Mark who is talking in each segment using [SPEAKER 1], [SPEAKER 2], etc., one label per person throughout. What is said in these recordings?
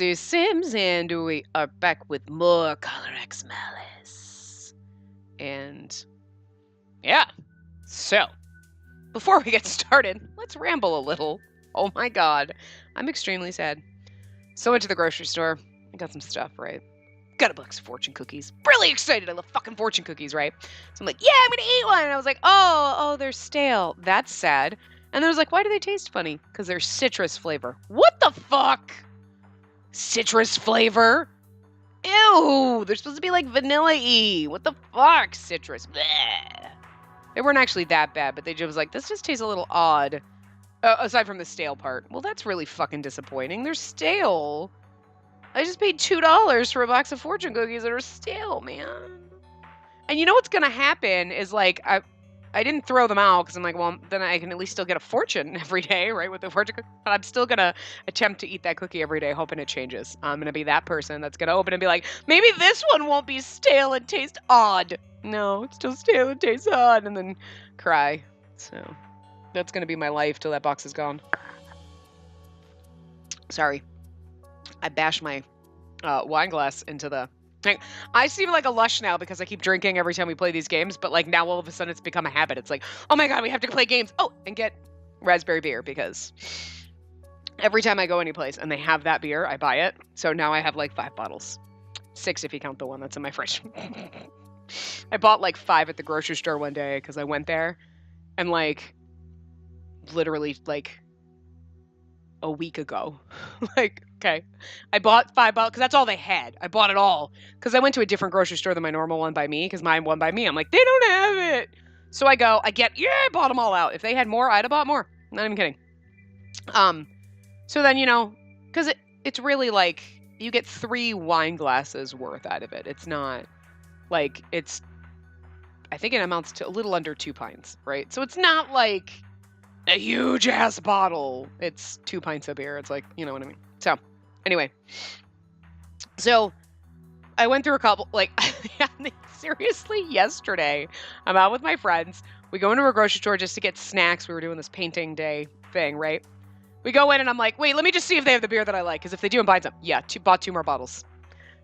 [SPEAKER 1] Spacey Sims, and we are back with more Color X Malice. And yeah, so before we get started, let's ramble a little. Oh my god, I'm extremely sad. So I went to the grocery store. I got some stuff, right? Got a box of fortune cookies. Really excited. I love fucking fortune cookies, right? So I'm like, yeah, I'm gonna eat one. And I was like, oh, they're stale. That's sad. And I was like, why do they taste funny? Because they're citrus flavor. What the fuck? Citrus flavor? Ew, they're supposed to be like vanilla-y. What the fuck? Citrus. Bleh. They weren't actually that bad, but they just was like, this just tastes a little odd. Aside from the stale part. Well, that's really fucking disappointing. They're stale. I just paid $2 for a box of fortune cookies that are stale, man. And you know what's gonna happen is like, I didn't throw them out because I'm like, well, then I can at least still get a fortune every day, right, with the fortune cookie. But I'm still going to attempt to eat that cookie every day, hoping it changes. I'm going to be that person that's going to open and be like, maybe this one won't be stale and taste odd. No, it's still stale and tastes odd, and then cry. So that's going to be my life till that box is gone. Sorry. I bashed my wine glass into the... I seem like a lush now because I keep drinking every time we play these games, but like now all of a sudden it's become a habit. It's like, oh my god, we have to play games. Oh, and get raspberry beer because every time I go anyplace and they have that beer, I buy it. So now I have like 5 bottles. 6 if you count the one that's in my fridge. I bought like 5 at the grocery store one day because I went there and like literally like a week ago. Like, okay, I bought 5 bottles because that's all they had. I bought it all because I went to a different grocery store than my normal one by me because mine one by me. I'm like, they don't have it. So I go, I bought them all out. If they had more, I'd have bought more. Not even kidding. So then, you know, because it's really like you get 3 wine glasses worth out of it. It's not like I think it amounts to a little under 2 pints, right? So it's not like a huge ass bottle. It's 2 pints of beer. It's like, you know what I mean? So anyway, so I went through a couple, like, seriously, yesterday, I'm out with my friends. We go into a grocery store just to get snacks. We were doing this painting day thing, right? We go in and I'm like, wait, let me just see if they have the beer that I like. Because if they do, I'm buying some. Yeah, bought 2 more bottles.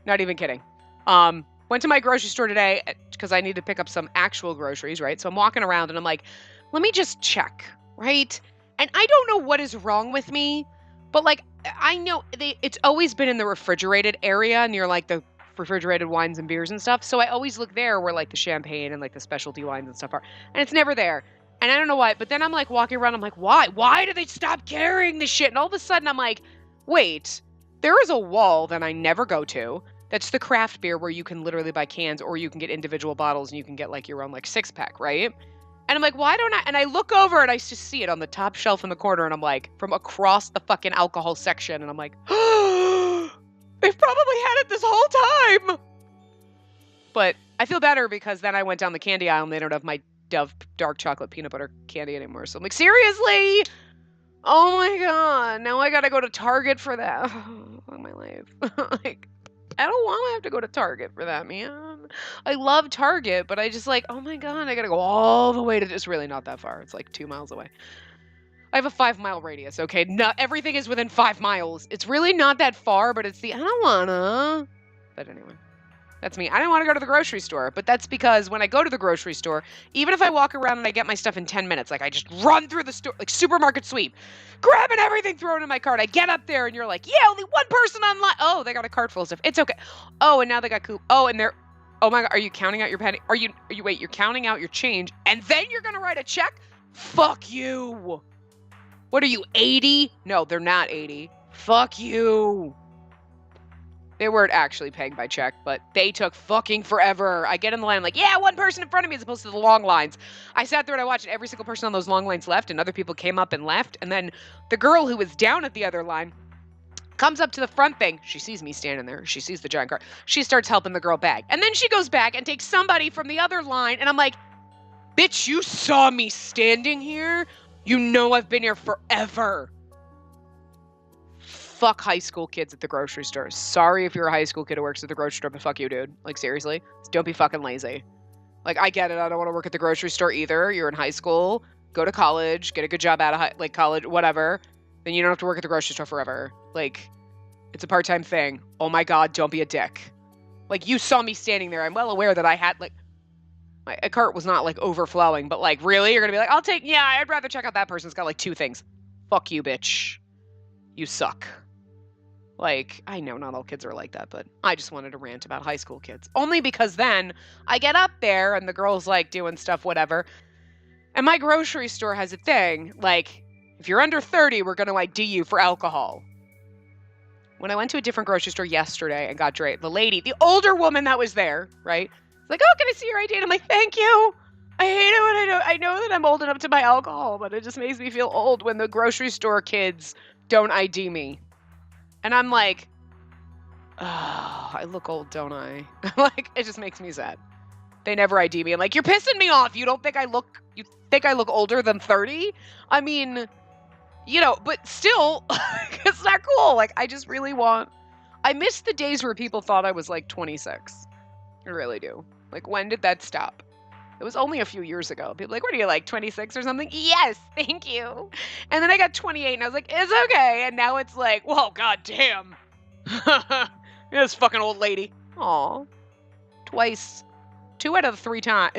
[SPEAKER 1] Not even kidding. Went to my grocery store today because I need to pick up some actual groceries, right? So I'm walking around and I'm like, let me just check. Right? And I don't know what is wrong with me, but like, I know it's always been in the refrigerated area near like the refrigerated wines and beers and stuff. So I always look there where like the champagne and like the specialty wines and stuff are, and it's never there. And I don't know why, but then I'm like walking around. I'm like, why? Why do they stop carrying this shit? And all of a sudden I'm like, wait, there is a wall that I never go to. That's the craft beer where you can literally buy cans or you can get individual bottles and you can get like your own like 6-pack, right? And I'm like, why don't I? And I look over and I just see it on the top shelf in the corner. And I'm like, from across the fucking alcohol section. And I'm like, oh, they've probably had it this whole time. But I feel better because then I went down the candy aisle and they don't have my Dove dark chocolate peanut butter candy anymore. So I'm like, seriously? Oh my god. Now I got to go to Target for that. Oh, my life. Like, I don't want to have to go to Target for that, man. I love Target, but I just like, oh my god, I gotta go all the way to, it's really not that far. It's like 2 miles away. I have a 5-mile radius, okay? Not everything is within 5 miles. It's really not that far, but it's I don't wanna. But anyway, that's me. I don't want to go to the grocery store, but that's because when I go to the grocery store, even if I walk around and I get my stuff in 10 minutes, like I just run through the store, like supermarket sweep, grabbing everything, throwing it in my cart. I get up there and you're like, yeah, only one person online. Oh, they got a cart full of stuff. It's okay. Oh, and now they got oh, and they're, oh my god, are you counting out your penny? Wait, you're counting out your change and then you're going to write a check? Fuck you. What are you, 80? No, they're not 80. Fuck you. They weren't actually paying by check, but they took fucking forever. I get in the line, I'm like, yeah, one person in front of me as opposed to the long lines. I sat there and I watched every single person on those long lines left, and other people came up and left. And then the girl who was down at the other line comes up to the front thing. She sees me standing there. She sees the giant car. She starts helping the girl back. And then she goes back and takes somebody from the other line. And I'm like, bitch, you saw me standing here? You know I've been here forever. Fuck high school kids at the grocery store. Sorry if you're a high school kid who works at the grocery store, but fuck you, dude. Like, seriously? Don't be fucking lazy. Like, I get it. I don't want to work at the grocery store either. You're in high school. Go to college. Get a good job out of college, whatever. Then you don't have to work at the grocery store forever. Like, It's a part-time thing. Oh my God, don't be a dick. Like, you saw me standing there. I'm well aware that I had, like, my cart was not, like, overflowing, but, like, really? You're gonna be like, I'd rather check out that person's got, like, 2 things. Fuck you, bitch. You suck. Like, I know not all kids are like that, but I just wanted to rant about high school kids. Only because then I get up there and the girl's, like, doing stuff, whatever. And my grocery store has a thing, like, if you're under 30, we're gonna ID you for alcohol. When I went to a different grocery store yesterday and got draped, the lady, the older woman that was there, right? Like, oh, can I see your ID? And I'm like, thank you. I hate it when I know that I'm old enough to buy alcohol, but it just makes me feel old when the grocery store kids don't ID me. And I'm like, oh, I look old, don't I? Like, it just makes me sad. They never ID me. I'm like, you're pissing me off. You think I look older than 30? I mean, you know, but still, it's not cool. Like, I just really I miss the days where people thought I was like 26. I really do. Like, when did that stop? It was only a few years ago. People were like, what are you, like 26 or something? Yes, thank you. And then I got 28 and I was like, it's okay. And now it's like, whoa, goddamn. This fucking old lady. Aw. Twice. 2 out of the 3 times.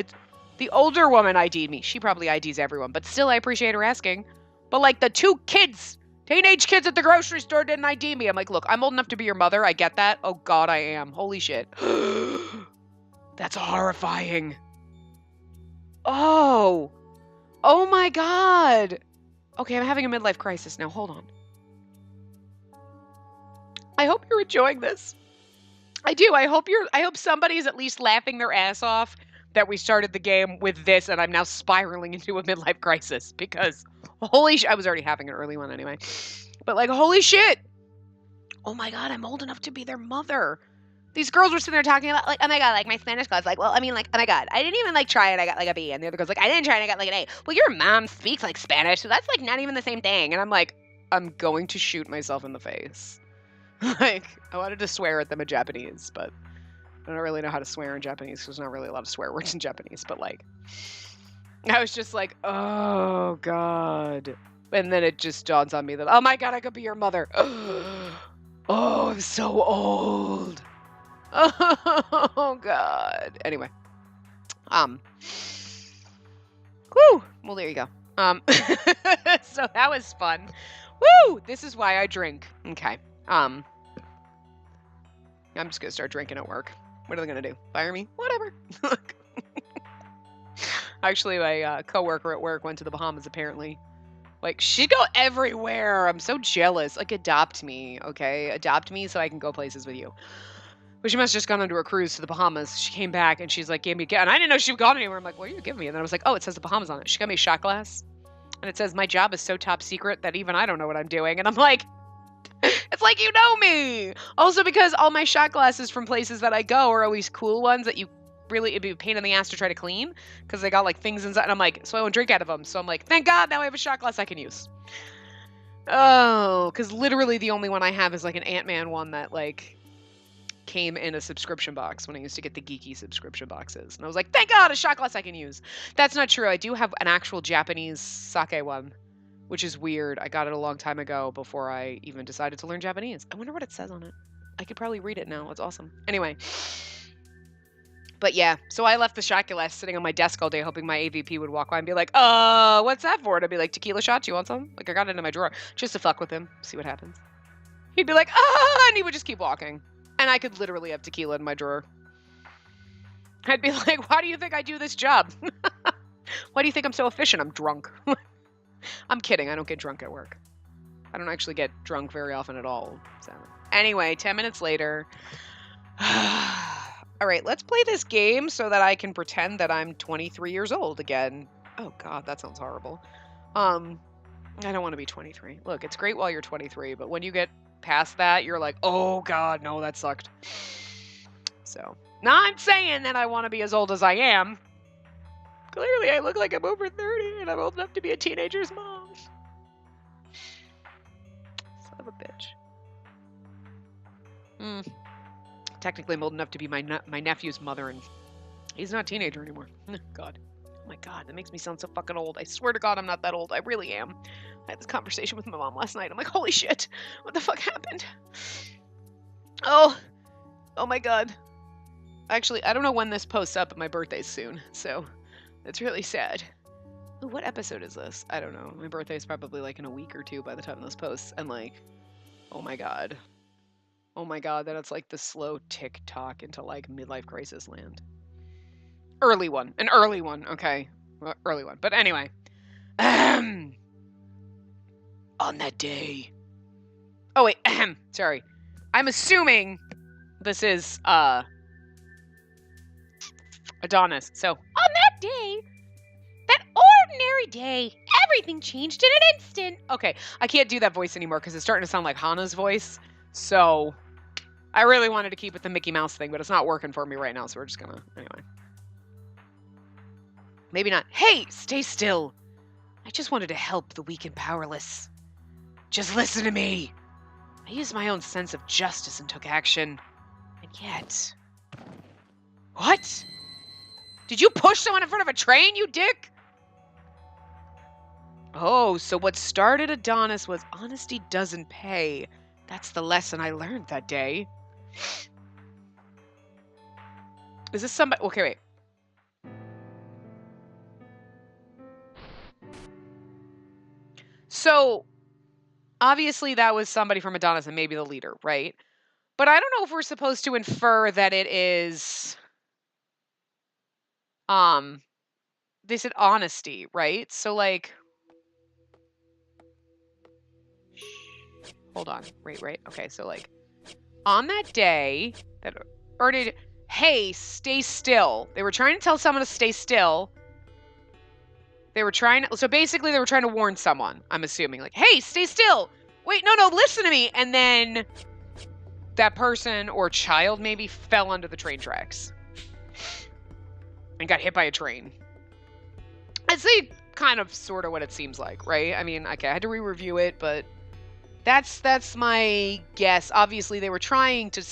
[SPEAKER 1] The older woman ID'd me. She probably IDs everyone, but still I appreciate her asking. But like the 2 kids, teenage kids at the grocery store didn't ID me. I'm like, look, I'm old enough to be your mother. I get that. Oh God, I am. Holy shit. That's horrifying. Oh my God. Okay, I'm having a midlife crisis now. Hold on. I hope you're enjoying this. I do. I hope somebody's at least laughing their ass off that we started the game with this and I'm now spiraling into a midlife crisis because holy shit. I was already having an early one anyway. But like, holy shit. Oh my God, I'm old enough to be their mother. These girls were sitting there talking about, like, oh my God, like, my Spanish class, like, well, I mean, like, oh my God, I didn't even, like, try and I got, like, a B. And the other girl's like, I didn't try and I got, like, an A. Well, your mom speaks, like, Spanish, so that's, like, not even the same thing. And I'm like, I'm going to shoot myself in the face. Like, I wanted to swear at them in Japanese, but I don't really know how to swear in Japanese, because there's not really a lot of swear words in Japanese, but, like, I was just like, oh, God. And then it just dawns on me that, oh my God, I could be your mother. Oh, I'm so old. Oh God. Anyway. Whew. Well, there you go. So that was fun. Woo! This is why I drink. Okay. I'm just gonna start drinking at work. What are they gonna do? Fire me? Whatever. Actually, my coworker at work went to the Bahamas apparently. Like, she'd go everywhere. I'm so jealous. Like, adopt me, okay? Adopt me so I can go places with you. But she must have just gone on a cruise to the Bahamas. She came back and she's like, gave me a gift. And I didn't know she had gone anywhere. I'm like, what are you giving me? And then I was like, oh, it says the Bahamas on it. She got me a shot glass. And it says, my job is so top secret that even I don't know what I'm doing. And I'm like, it's like, you know me. Also because all my shot glasses from places that I go are always cool ones that it'd be a pain in the ass to try to clean. Because they got like things inside. And I'm like, so I won't drink out of them. So I'm like, thank God now I have a shot glass I can use. Oh, because literally the only one I have is like an Ant-Man one that like came in a subscription box when I used to get the geeky subscription boxes. And I was like, thank God, a shot glass I can use. That's not true. I do have an actual Japanese sake one, which is weird. I got it a long time ago before I even decided to learn Japanese. I wonder what it says on it. I could probably read it now. It's awesome. Anyway. But yeah, so I left the shot glass sitting on my desk all day hoping my AVP would walk by and be like, what's that for? And I'd be like, tequila shots, you want some? Like, I got it in my drawer just to fuck with him, see what happens. He'd be like, and he would just keep walking. And I could literally have tequila in my drawer. I'd be like, why do you think I do this job? Why do you think I'm so efficient? I'm drunk. I'm kidding. I don't get drunk at work. I don't actually get drunk very often at all. So anyway, 10 minutes later. All right, let's play this game so that I can pretend that I'm 23 years old again. Oh, God, that sounds horrible. I don't want to be 23. Look, it's great while you're 23, but when you get past that, you're like, oh God, no, that sucked. So, not saying that I want to be as old as I am. Clearly, I look like I'm over 30 and I'm old enough to be a teenager's mom. Son of a bitch. Technically, I'm old enough to be my nephew's mother, and he's not a teenager anymore. God. Oh my God, that makes me sound so fucking old. I swear to God, I'm not that old. I really am. I had this conversation with my mom last night. I'm like, holy shit, what the fuck happened? Oh my god. Actually, I don't know when this posts up, but my birthday's soon, so it's really sad. Ooh, what episode is this? I don't know. My birthday's probably like in a week or two by the time this posts, and like, oh my god. Oh my god, that it's like the slow tick-tock into like midlife crisis land. Early one. An early one, okay. Well, early one. But anyway. On that day. Oh wait, sorry. I'm assuming this is Adonis. So, on that day, that ordinary day, everything changed in an instant. Okay, I can't do that voice anymore because it's starting to sound like Hannah's voice. So, I really wanted to keep it the Mickey Mouse thing, but it's not working for me right now, so we're just gonna, anyway. Maybe not. Hey, stay still. I just wanted to help the weak and powerless. Just listen to me. I used my own sense of justice and took action. And yet... What? Did you push someone in front of a train, you dick? Oh, so what started Adonis was honesty doesn't pay. That's the lesson I learned that day. Is this somebody... Okay, wait. So, obviously that was somebody from Adonis and maybe the leader, right? But I don't know if we're supposed to infer that it is... They said honesty, right? So, like... Hold on. Right. Okay, so, like... On that day... Hey, stay still. They were trying to tell someone to stay still. They were trying to... So, basically, they were trying to warn someone, I'm assuming. Like, hey, stay still! Wait, no, listen to me! And then... that person, or child maybe, fell onto the train tracks. And got hit by a train. I'd say kind of sort of what it seems like, right? I mean, okay, I had to re-review it, but that's my guess. Obviously, they were trying to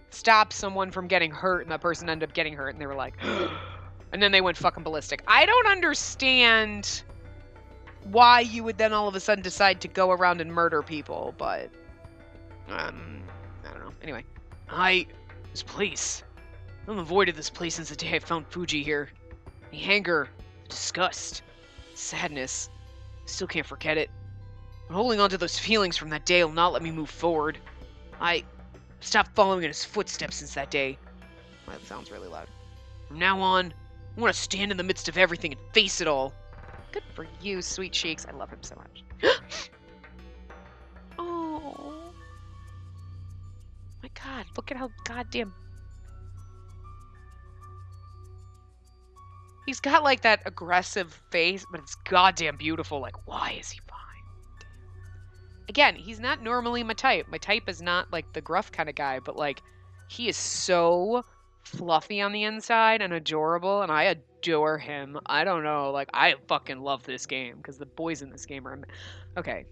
[SPEAKER 1] stop someone from getting hurt, and that person ended up getting hurt, and they were like... and then they went fucking ballistic. I don't understand why you would then all of a sudden decide to go around and murder people, but... I don't know. Anyway. This place... I've avoided this place since the day I found Fuji here. The anger, the disgust, sadness. Still can't forget it. But holding on to those feelings from that day will not let me move forward. I stopped following in his footsteps since that day. Well, that sounds really loud. From now on, I want to stand in the midst of everything and face it all. Good for you, sweet cheeks. I love him so much. Oh. My God, look at how goddamn... He's got, like, that aggressive face, but it's goddamn beautiful. Like, why is he fine? Again, he's not normally my type. My type is not, like, the gruff kind of guy, but, like, he is so fluffy on the inside and adorable, and I adore him. I don't know. Like, I fucking love this game, because the boys in this game are... Okay.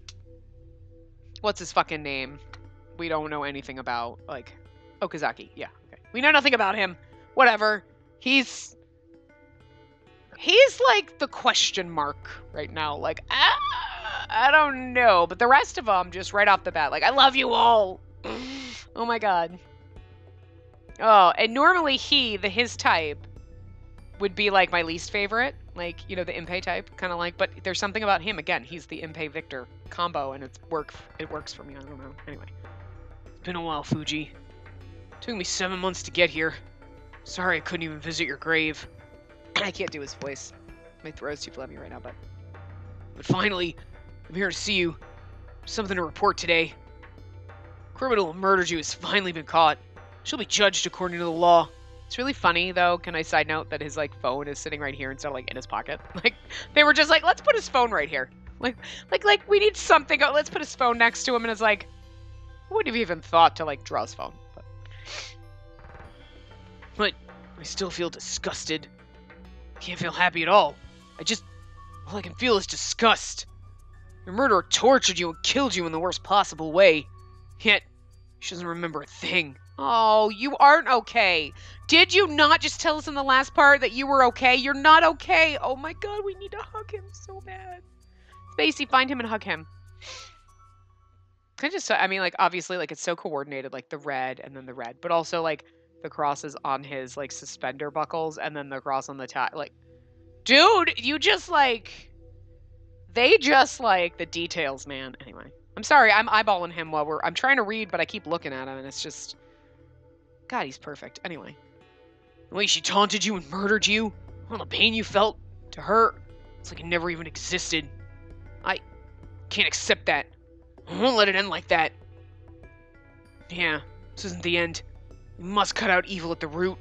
[SPEAKER 1] What's his fucking name? We don't know anything about, like... Okazaki. Yeah, okay. We know nothing about him. Whatever. He's like the question mark right now. Like, I don't know. But the rest of them, just right off the bat, like, I love you all. Oh my God. Oh, and normally his type would be like my least favorite. Like, you know, the Impei type, kind of like. But there's something about him, again, he's the Impei Victor combo, and it works for me. I don't know. Anyway. It's been a while, Fuji. It took me 7 months to get here. Sorry I couldn't even visit your grave. I can't do his voice. My throat's too flabby right now, but finally, I'm here to see you. Something to report today. Criminal who murdered you has finally been caught. She'll be judged according to the law. It's really funny, though. Can I side note that his, like, phone is sitting right here instead of, like, in his pocket? Like, they were just like, let's put his phone right here. Like, we need something. Let's put his phone next to him, and it's like, who would have even thought to, like, draw his phone? But I still feel disgusted. Can't feel happy at all. All I can feel is disgust. Your murderer tortured you and killed you in the worst possible way. Yet, she doesn't remember a thing. Oh, you aren't okay. Did you not just tell us in the last part that you were okay? You're not okay. Oh my God, we need to hug him so bad. Spacey, find him and hug him. Can I just, I mean, like, obviously, like, it's so coordinated, like, the red and then the red, but also, like, the crosses on his, like, suspender buckles and then the cross on the tie. Like, dude, you just, like, they just, like, the details, man. Anyway, I'm sorry, I'm eyeballing him while I'm trying to read, but I keep looking at him, and it's just, God, he's perfect. Anyway. The way she taunted you and murdered you, all the pain you felt, to her, it's like it never even existed. I can't accept that. I won't let it end like that. Yeah, this isn't the end. We must cut out evil at the root.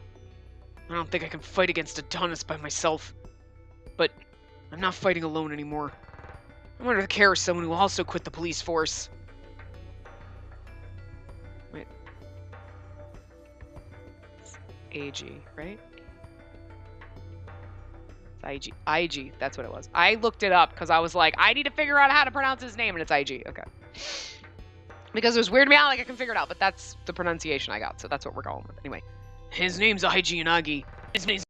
[SPEAKER 1] I don't think I can fight against Adonis by myself. But I'm not fighting alone anymore. I'm under the care of someone who also quit the police force. Wait. It's AG, right? It's IG. IG, that's what it was. I looked it up because I was like, I need to figure out how to pronounce his name, and it's IG. Okay. Because it was weirding me out, like I can figure it out, but that's the pronunciation I got, so that's what we're going with. Anyway, his name's IG Inagi. His name's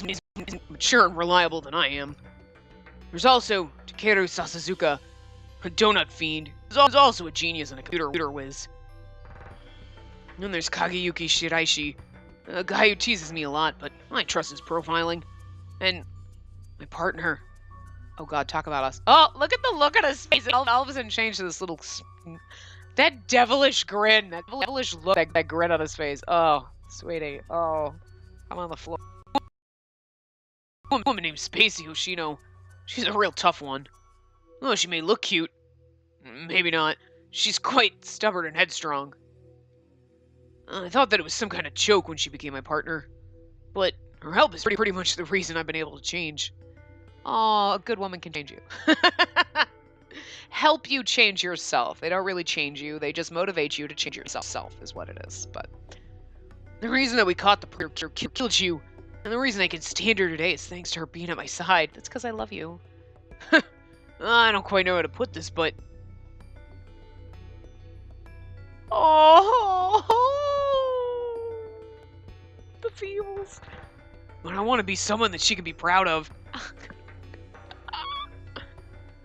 [SPEAKER 1] mature and reliable than I am. There's also Takeru Sasazuka, a donut fiend. He's also a genius and a computer whiz. And then there's Kageyuki Shiraishi, a guy who teases me a lot, but I trust his profiling. And my partner. Oh god, talk about us. Oh, look at the look on his face. All of a sudden changed to this little... That devilish grin. That devilish look. That grin on his face. Oh, sweetie. Oh, I'm on the floor. A woman named Spacey Hoshino. She's a real tough one. Oh, she may look cute. Maybe not. She's quite stubborn and headstrong. I thought that it was some kind of joke when she became my partner. But her help is pretty much the reason I've been able to change. Oh, a good woman can change you. Help you change yourself. They don't really change you. They just motivate you to change yourself, is what it is. But the reason that we caught the perp killed you, and the reason I can stand here today is thanks to her being at my side. That's because I love you. I don't quite know how to put this, but... Oh! The feels. But I want to be someone that she can be proud of.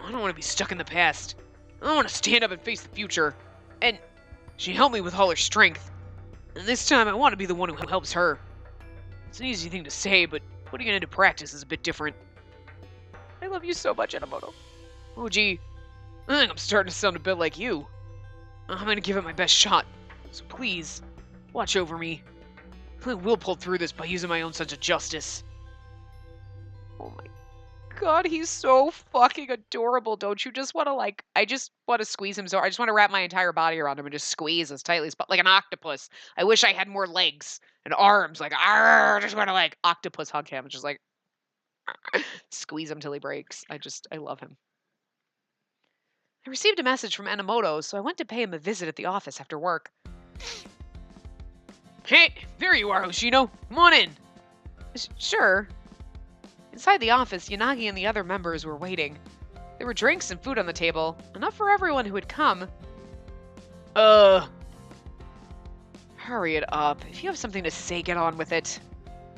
[SPEAKER 1] I don't want to be stuck in the past. I want to stand up and face the future. And she helped me with all her strength. And this time I want to be the one who helps her. It's an easy thing to say, but putting it into practice is a bit different. I love you so much, Enomoto. Oh gee, I think I'm starting to sound a bit like you. I'm going to give it my best shot. So please, watch over me. I will pull through this by using my own sense of justice. Oh my god, he's so fucking adorable. Don't you just want to, like, I just want to squeeze him so I just want to wrap my entire body around him and just squeeze as tightly as possible, like an octopus. I wish I had more legs and arms, like, I just want to, like, octopus hug him, just like, squeeze him till he breaks. I love him. I received a message from Enomoto, so I went to pay him a visit at the office after work. Hey, there you are, Hoshino. Come on in. Sure. Inside the office, Yanagi and the other members were waiting. There were drinks and food on the table, enough for everyone who had come. Hurry it up. If you have something to say, get on with it.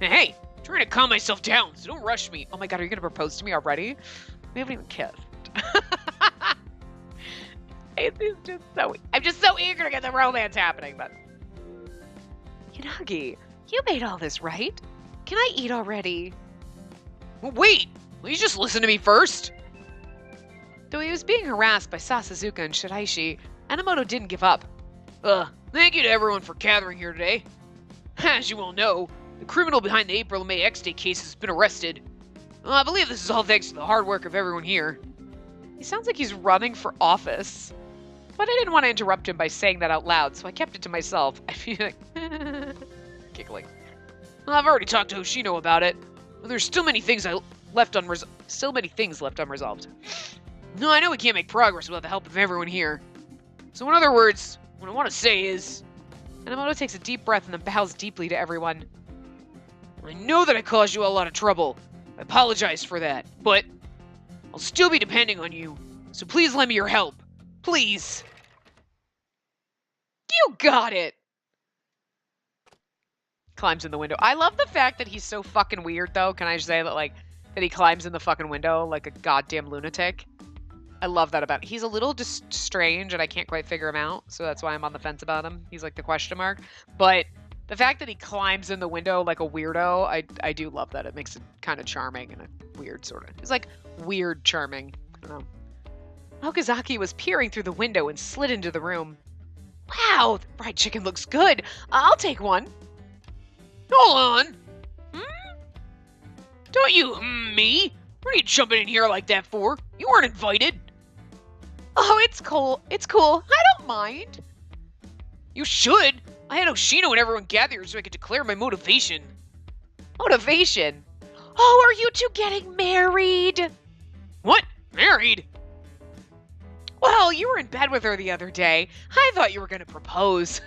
[SPEAKER 1] Hey, I'm trying to calm myself down, so don't rush me. Oh my god, are you gonna propose to me already? We haven't even kissed. It's just so... I'm just so eager to get the romance happening, but... Yanagi, you made all this, right? Can I eat already? Wait! Will you just listen to me first? Though he was being harassed by Sasazuka and Shiraishi, Enomoto didn't give up. Thank you to everyone for gathering here today. As you all know, the criminal behind the April and May X-Day case has been arrested. I believe this is all thanks to the hard work of everyone here. He sounds like he's running for office. But I didn't want to interrupt him by saying that out loud, so I kept it to myself. I feel like... giggling. Well, I've already talked to Hoshino about it. But there's still many things left unresolved. No, I know we can't make progress without the help of everyone here. So in other words, what I want to say is... Enomoto takes a deep breath and then bows deeply to everyone. I know that I caused you a lot of trouble. I apologize for that, but I'll still be depending on you. So please lend me your help. Please. You got it. Climbs in the window. I love the fact that he's so fucking weird, though. Can I just say that, like, that he climbs in the fucking window like a goddamn lunatic? I love that about it. He's a little just strange, and I can't quite figure him out, so that's why I'm on the fence about him. He's like the question mark. But the fact that he climbs in the window like a weirdo, I do love that. It makes it kind of charming and a weird sort of. It's like weird charming. I don't know. Okazaki was peering through the window and slid into the room. Wow, the fried chicken looks good. I'll take one. Hold on. Don't you me? What are you jumping in here like that for? You weren't invited. Oh, it's cool. It's cool. I don't mind. You should. I had Oshino and everyone gather here so I could declare my motivation. Motivation? Oh, are you two getting married? What? Married? Well, you were in bed with her the other day. I thought you were going to propose.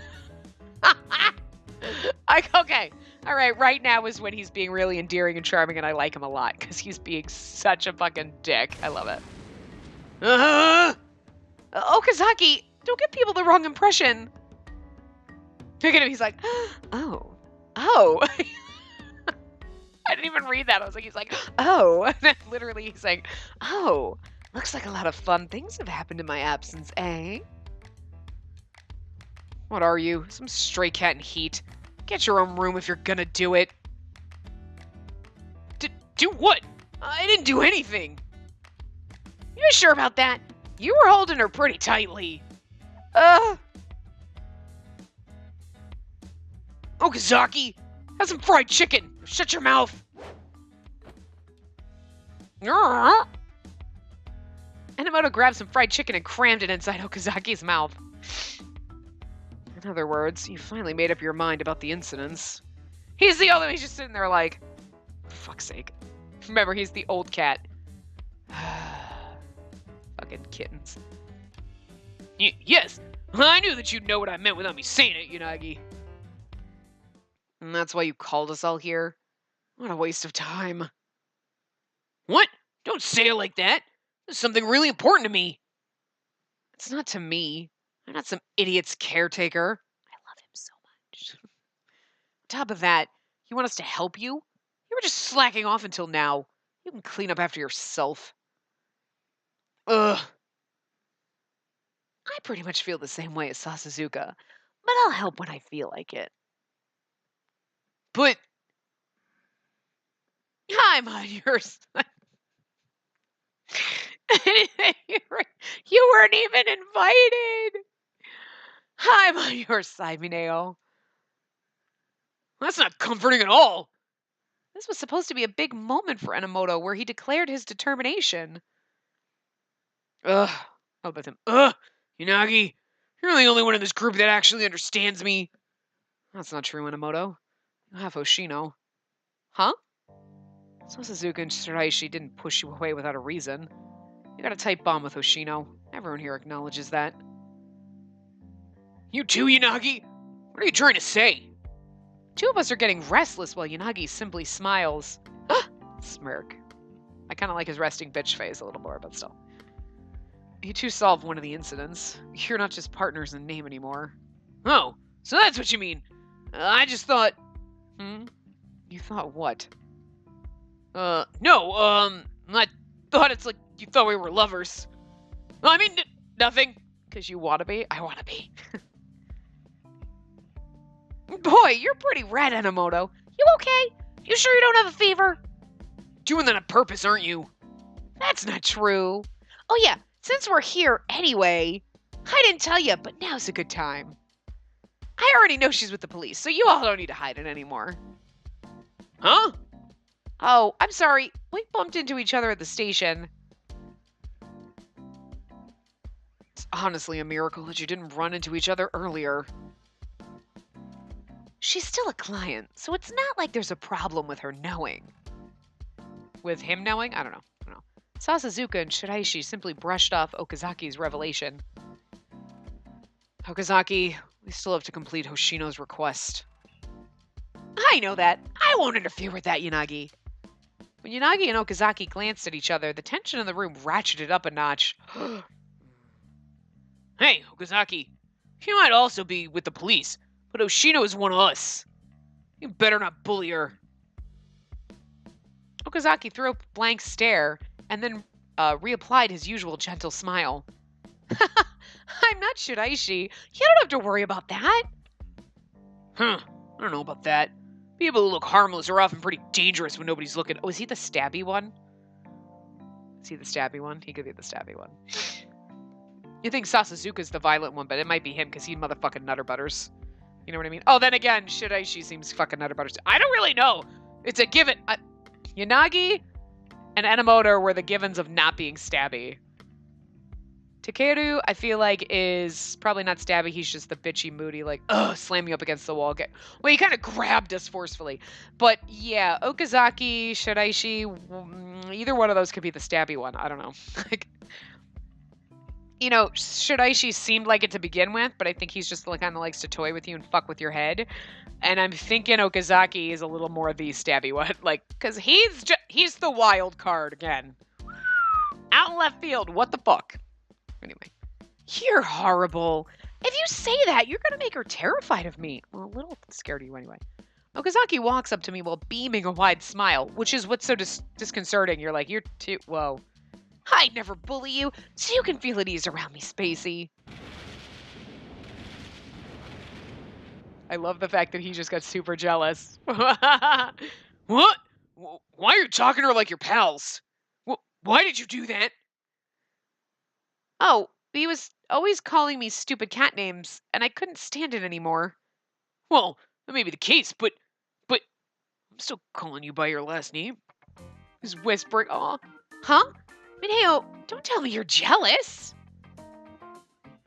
[SPEAKER 1] Okay. All right, right now is when he's being really endearing and charming, and I like him a lot, because he's being such a fucking dick. I love it. Okazaki, don't give people the wrong impression. Look at him, he's like, oh. I didn't even read that. I was like, he's like, oh. And then literally he's like, oh, looks like a lot of fun things have happened in my absence, eh? What are you? Some stray cat in heat. Get your own room if you're gonna do it. Do what? I didn't do anything. You sure about that? You were holding her pretty tightly. Okazaki, have some fried chicken. Shut your mouth. Enomoto grabbed some fried chicken and crammed it inside Okazaki's mouth. In other words, you finally made up your mind about the incidents. He's the other, he's just sitting there like, for fuck's sake. Remember, he's the old cat. Fucking kittens. Yes, I knew that you'd know what I meant without me saying it, Unagi. And that's why you called us all here? What a waste of time. What? Don't say it like that. This is something really important to me. It's not to me. I'm not some idiot's caretaker. I love him so much. On top of that, you want us to help you? You were just slacking off until now. You can clean up after yourself. Ugh. I pretty much feel the same way as Sasuzuka, but I'll help when I feel like it. But I'm on your side. You weren't even invited. I'm on your side, Mineo. That's not comforting at all. This was supposed to be a big moment for Enomoto where he declared his determination. Ugh. How about him? Ugh. Unagi, you're the only one in this group that actually understands me. That's not true, Enomoto. You have Oshino. Huh? Sasuzuka and Shiraishi didn't push you away without a reason. You got a tight bond with Oshino. Everyone here acknowledges that. You too, Unagi? What are you trying to say? Two of us are getting restless while Unagi simply smiles. Smirk. I kind of like his resting bitch face a little more, but still. You two solved one of the incidents. You're not just partners in name anymore. Oh, so that's what you mean. I just thought... You thought what? No, I thought it's like you thought we were lovers. I mean, nothing. Because you want to be? I want to be. Boy, you're pretty red, Enomoto. You okay? You sure you don't have a fever? Doing that on purpose, aren't you? That's not true. Oh yeah, since we're here anyway, I didn't tell you, but now's a good time. I already know she's with the police, so you all don't need to hide it anymore. Huh? Oh, I'm sorry. We bumped into each other at the station. It's honestly a miracle that you didn't run into each other earlier. She's still a client, so it's not like there's a problem with her knowing. With him knowing? I don't know. Sasuzuka and Shiraishi simply brushed off Okazaki's revelation. Okazaki, we still have to complete Hoshino's request. I know that. I won't interfere with that, Unagi. When Unagi and Okazaki glanced at each other, the tension in the room ratcheted up a notch. Hey, Okazaki. She might also be with the police, but Oshino is one of us. You better not bully her. Okazaki threw a blank stare and then reapplied his usual gentle smile. I'm not Shiraishi. You don't have to worry about that. Huh. I don't know about that. People who look harmless are often pretty dangerous when nobody's looking. Oh, is he the stabby one? Is he the stabby one? He could be the stabby one. You think Sasuzuka's the violent one, but it might be him because he motherfucking nutter butters. You know what I mean? Oh, then again, Shiraishi seems fucking nutter butters. I don't really know. It's a given. Yanagi and Enomoto were the givens of not being stabby. Takeru, I feel like, is probably not stabby. He's just the bitchy, moody, like, ugh, slam you up against the wall. Well, he kind of grabbed us forcefully. But yeah, Okazaki, Shiraishi, either one of those could be the stabby one. I don't know. Like, you know, Shiraishi seemed like it to begin with, but I think he's just like kind of likes to toy with you and fuck with your head. And I'm thinking Okazaki is a little more the stabby one, like, because he's the wild card again. Out in left field, what the fuck? Anyway, you're horrible. If you say that, you're gonna make her terrified of me. Well, a little scared of you anyway. Okazaki walks up to me while beaming a wide smile, which is what's so disconcerting. You're like, you're too, whoa. I'd never bully you, so you can feel at ease around me, Spacey. I love the fact that he just got super jealous. What? Why are you talking to her like your pals? Why did you do that? Oh, he was always calling me stupid cat names, and I couldn't stand it anymore. Well, that may be the case, but I'm still calling you by your last name. He's whispering, aw. Huh? Mineo, don't tell me you're jealous.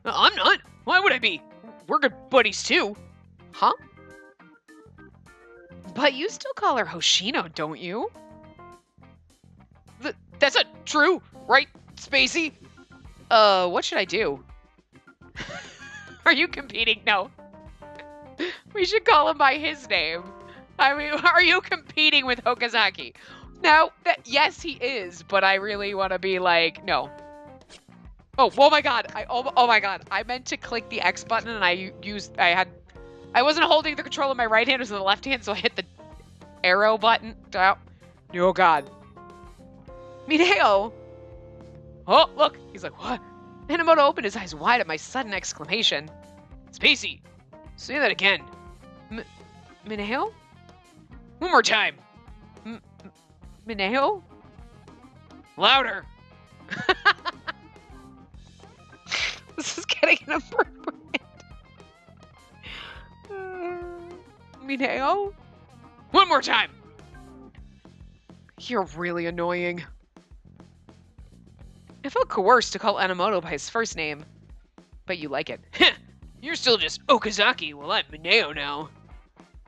[SPEAKER 1] I'm not. Why would I be? We're good buddies too. Huh? But you still call her Hoshino, don't you? That's not true, right, Spacey? What should I do? Are you competing? No. We should call him by his name. I mean, are you competing with Okazaki? No, yes, he is, but I really want to be like, no. Oh my god. Oh my god. I meant to click the X button and I wasn't holding the control in my right hand, it was in the left hand, so I hit the arrow button. Oh god. Mineo. Oh, look. He's like, what? Enomoto opened his eyes wide at my sudden exclamation. Spacey, say that again. Mineo? One more time. Mineo? Louder. This is getting inappropriate. Mineo? One more time. You're really annoying. I felt coerced to call Enomoto by his first name. But you like it. You're still just Okazaki, while I'm Mineo now.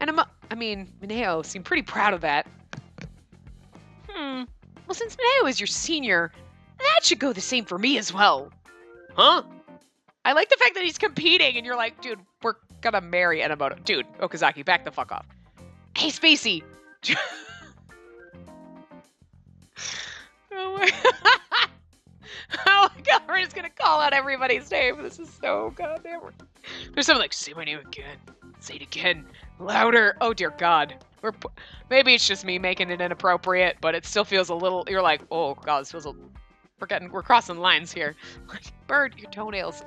[SPEAKER 1] Mineo seemed pretty proud of that. Well, since Mineo is your senior, that should go the same for me as well. Huh? I like the fact that he's competing and you're like, dude, we're gonna marry Enomoto. Dude, Okazaki, back the fuck off. Hey, Spacey. Oh my god. Oh my god, we're just gonna call out everybody's name. This is so goddamn. There's something like, say my name again. Say it again. Louder. Oh dear god. Maybe it's just me making it inappropriate, but it still feels a little, you're like, oh god, this feels we're crossing lines here. Bird, your toenails.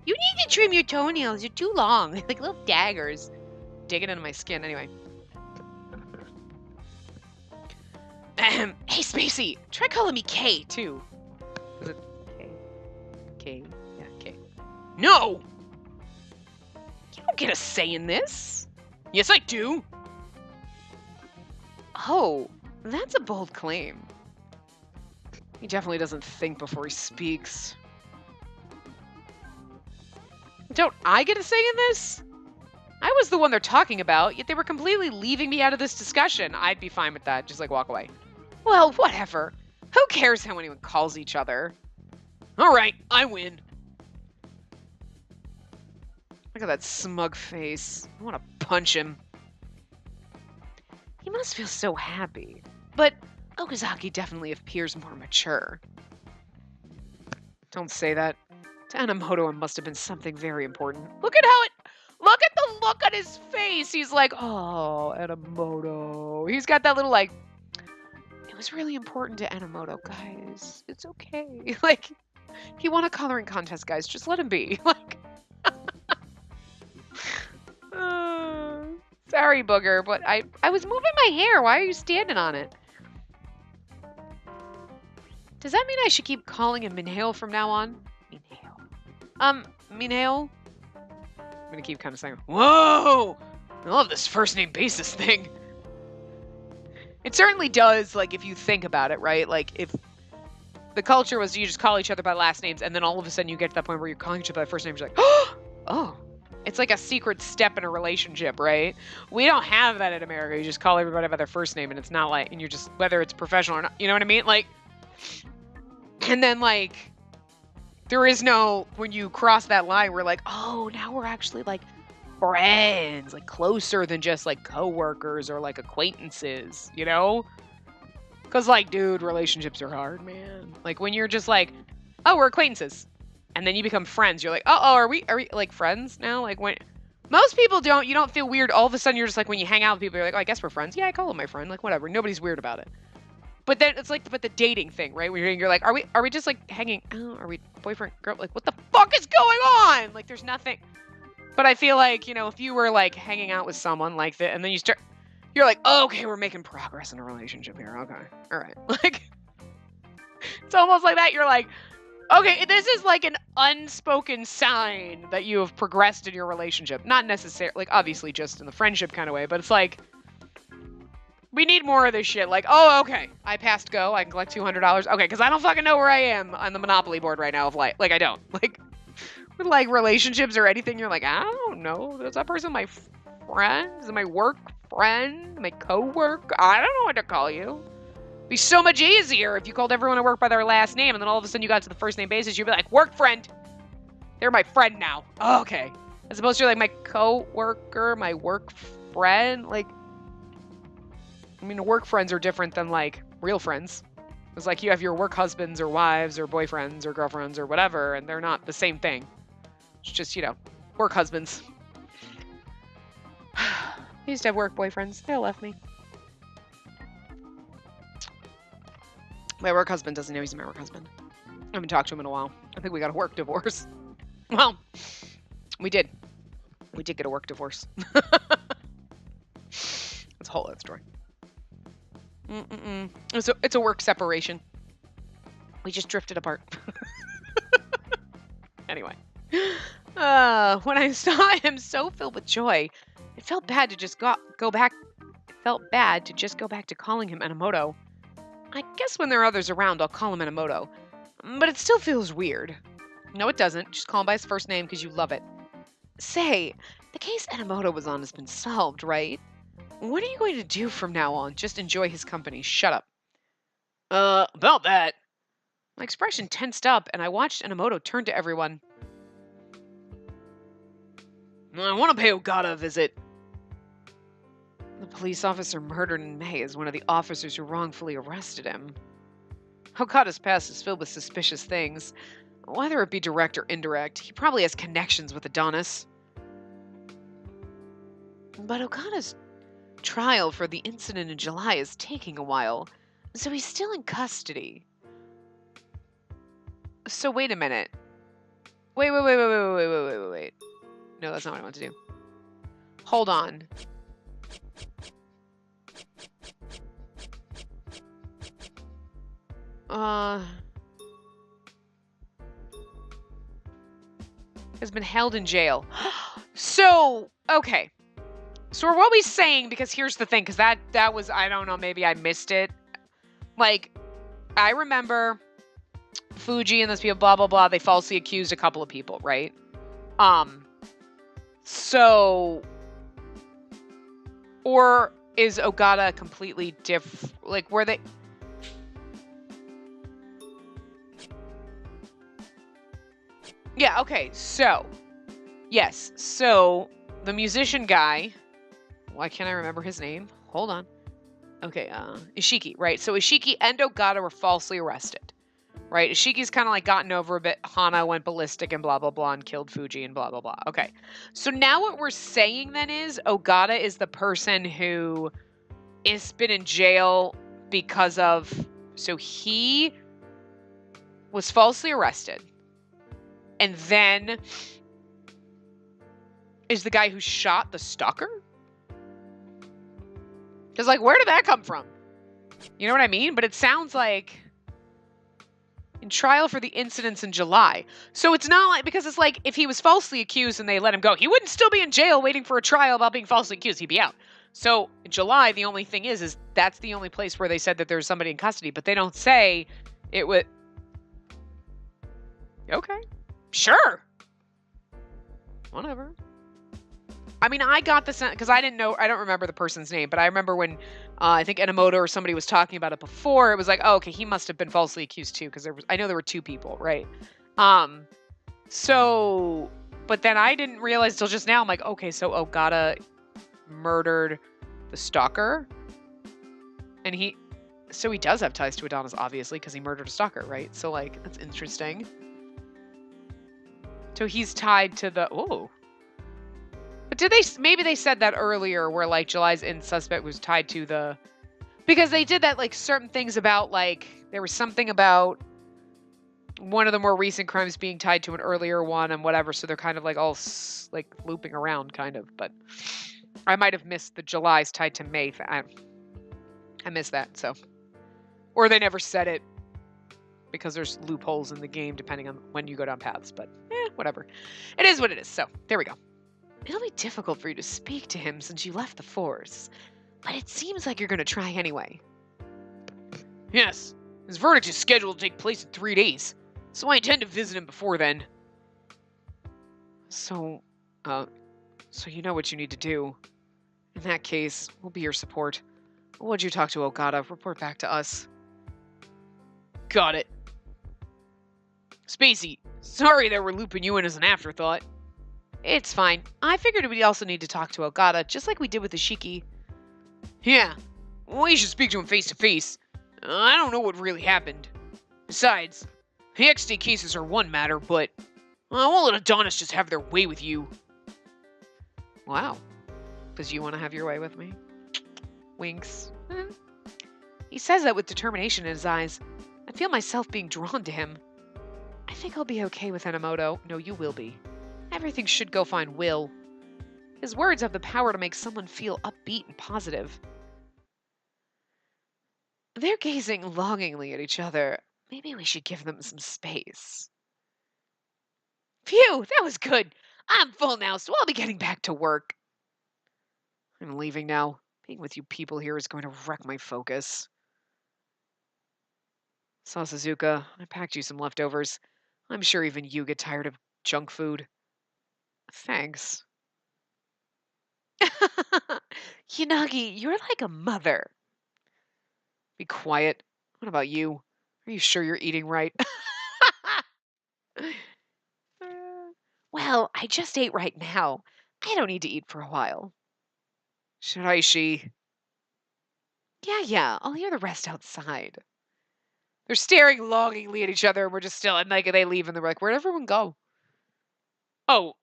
[SPEAKER 1] You need to trim your toenails. You're too long. Like little daggers. Digging into my skin anyway. Hey, Spacey, try calling me K, too. Is it K? K? Yeah, K. No! You don't get a say in this. Yes, I do. Oh, that's a bold claim. He definitely doesn't think before he speaks. Don't I get a say in this? I was the one they're talking about, yet they were completely leaving me out of this discussion. I'd be fine with that. Just, like, walk away. Well, whatever. Who cares how anyone calls each other? All right, I win. Look at that smug face. I want to punch him. He must feel so happy. But Okazaki definitely appears more mature. Don't say that. To Enomoto, it must have been something very important. Look at the look on his face. He's like, oh, Enomoto. He's got that little, like, it It was really important to Enomoto, guys. It's okay. Like, he won a coloring contest, guys. Just let him be. Like, sorry, Booger, but I was moving my hair. Why are you standing on it? Does that mean I should keep calling him Minhail from now on? Minhail. Minhail? I'm gonna keep kind of saying, whoa! I love this first name basis thing. It certainly does, like, if you think about it, right? Like, if the culture was you just call each other by last names, and then all of a sudden you get to that point where you're calling each other by first names, you're like, oh. It's like a secret step in a relationship, right? We don't have that in America. You just call everybody by their first name, and it's not like, and you're just, whether it's professional or not, you know what I mean? Like, and then, like, there is no, when you cross that line, we're like, oh, now we're actually, like, friends, like, closer than just, like, coworkers or, like, acquaintances, you know? Because, like, dude, relationships are hard, man. Like, when you're just like, oh, we're acquaintances. And then you become friends. You're like, are we, like, friends now? Like, when... Most people don't, you don't feel weird. All of a sudden, you're just like, when you hang out with people, you're like, oh, I guess we're friends. Yeah, I call him my friend. Like, whatever. Nobody's weird about it. But then it's like, but the dating thing, right? Where you're like, are we just, like, hanging out? Are we boyfriend, girl? Like, what the fuck is going on? Like, there's nothing. But I feel like, you know, if you were, like, hanging out with someone like that, and then you're like, oh, okay, we're making progress in a relationship here. Okay. All right. Like, it's almost like that. You're like, okay, this is like an unspoken sign that you have progressed in your relationship. Not necessarily, like, obviously just in the friendship kind of way, but it's like, we need more of this shit. Like, oh, okay, I passed go. I can collect $200. Okay, because I don't fucking know where I am on the Monopoly board right now of life. Like, I don't. Like, with, like, relationships or anything, you're like, I don't know. Is that person my friend? Is it my work friend? My co-work? I don't know what to call you. It'd be so much easier if you called everyone at work by their last name, and then all of a sudden you got to the first name basis, you'd be like, work friend. They're my friend now. Oh, okay. As opposed to, like, my co-worker, my work friend. Like, I mean, work friends are different than, like, real friends. It's like you have your work husbands or wives or boyfriends or girlfriends or whatever, and they're not the same thing. It's just, you know, work husbands. I used to have work boyfriends. They all left me. My work husband doesn't know he's my work husband. I haven't talked to him in a while. I think we got a work divorce. Well, we did. We did get a work divorce. That's a whole other story. It's a work separation. We just drifted apart. Anyway. When I saw him so filled with joy, it felt bad to just go back. It felt bad to just go back to calling him Enomoto. I guess when there are others around, I'll call him Enomoto. But it still feels weird. No, it doesn't. Just call him by his first name because you love it. Say, the case Enomoto was on has been solved, right? What are you going to do from now on? Just enjoy his company. Shut up. About that. My expression tensed up, and I watched Enomoto turn to everyone. I want to pay Ogata a visit. The police officer murdered in May is one of the officers who wrongfully arrested him. Okada's past is filled with suspicious things. Whether it be direct or indirect, he probably has connections with Adonis. But Okada's trial for the incident in July is taking a while, so he's still in custody. So wait a minute. Wait. No, that's not what I want to do. Hold on. Has been held in jail. So, okay. So are we saying, because here's the thing, because that was, I don't know, maybe I missed it. Like, I remember Fuji and those people, blah, blah, blah, they falsely accused a couple of people, right? So, or is Ogata completely different? Like, were they... Yeah, okay, so, yes, so, the musician guy, why can't I remember his name? Hold on. Okay, Ishiki, right? So Ishiki and Ogata were falsely arrested, right? Ishiki's kind of like gotten over a bit. Hana went ballistic and blah, blah, blah, and killed Fuji and blah, blah, blah. Okay, so now what we're saying then is Ogata is the person who has been in jail because of... So he was falsely arrested. And then is the guy who shot the stalker? Because, like, where did that come from? You know what I mean? But it sounds like in trial for the incidents in July. So it's not like, because it's like if he was falsely accused and they let him go, he wouldn't still be in jail waiting for a trial about being falsely accused. He'd be out. So in July, the only thing is that's the only place where they said that there's somebody in custody, but they don't say it would. Okay. Sure. Whatever. I mean, I got the sense, because I don't remember the person's name, but I remember when I think Enomoto or somebody was talking about it before, it was like, oh, okay, he must have been falsely accused too, because I know there were two people, right? So, but then I didn't realize till just now, I'm like, okay, so Ogata murdered the stalker, and he does have ties to Adonis, obviously, because he murdered a stalker, right? So, like, that's interesting. So he's tied to the, oh. But maybe they said that earlier where, like, July's in suspect was tied to the, because they did that, like, certain things about, like, there was something about one of the more recent crimes being tied to an earlier one and whatever, so they're kind of, like, all, like, looping around, kind of, but I might have missed the July's tied to May. I missed that, so. Or they never said it, because there's loopholes in the game depending on when you go down paths, but, whatever. It is what it is, so, there we go. It'll be difficult for you to speak to him since you left the force, but it seems like you're going to try anyway. Yes, his verdict is scheduled to take place in 3 days, so I intend to visit him before then. So you know what you need to do. In that case, we'll be your support. Would you talk to Ogata? Report back to us. Got it. Spacey, sorry that we're looping you in as an afterthought. It's fine. I figured we'd also need to talk to Ogata, just like we did with Ishiki. Yeah, we should speak to him face to face. I don't know what really happened. Besides, the XD cases are one matter, but I won't let Adonis just have their way with you. Wow. Does you want to have your way with me? Winks. He says that with determination in his eyes. I feel myself being drawn to him. I think I'll be okay with Enomoto. No, you will be. Everything should go fine, Will. His words have the power to make someone feel upbeat and positive. They're gazing longingly at each other. Maybe we should give them some space. Phew, that was good. I'm full now, so I'll be getting back to work. I'm leaving now. Being with you people here is going to wreck my focus. Sasuzuka, I packed you some leftovers. I'm sure even you get tired of junk food. Thanks. Yanagi, you're like a mother. Be quiet. What about you? Are you sure you're eating right? Well, I just ate right now. I don't need to eat for a while. Shiraishi. Yeah, I'll hear the rest outside. They're staring longingly at each other, and we're just still, and like they leave, and they're like, where'd everyone go? Oh,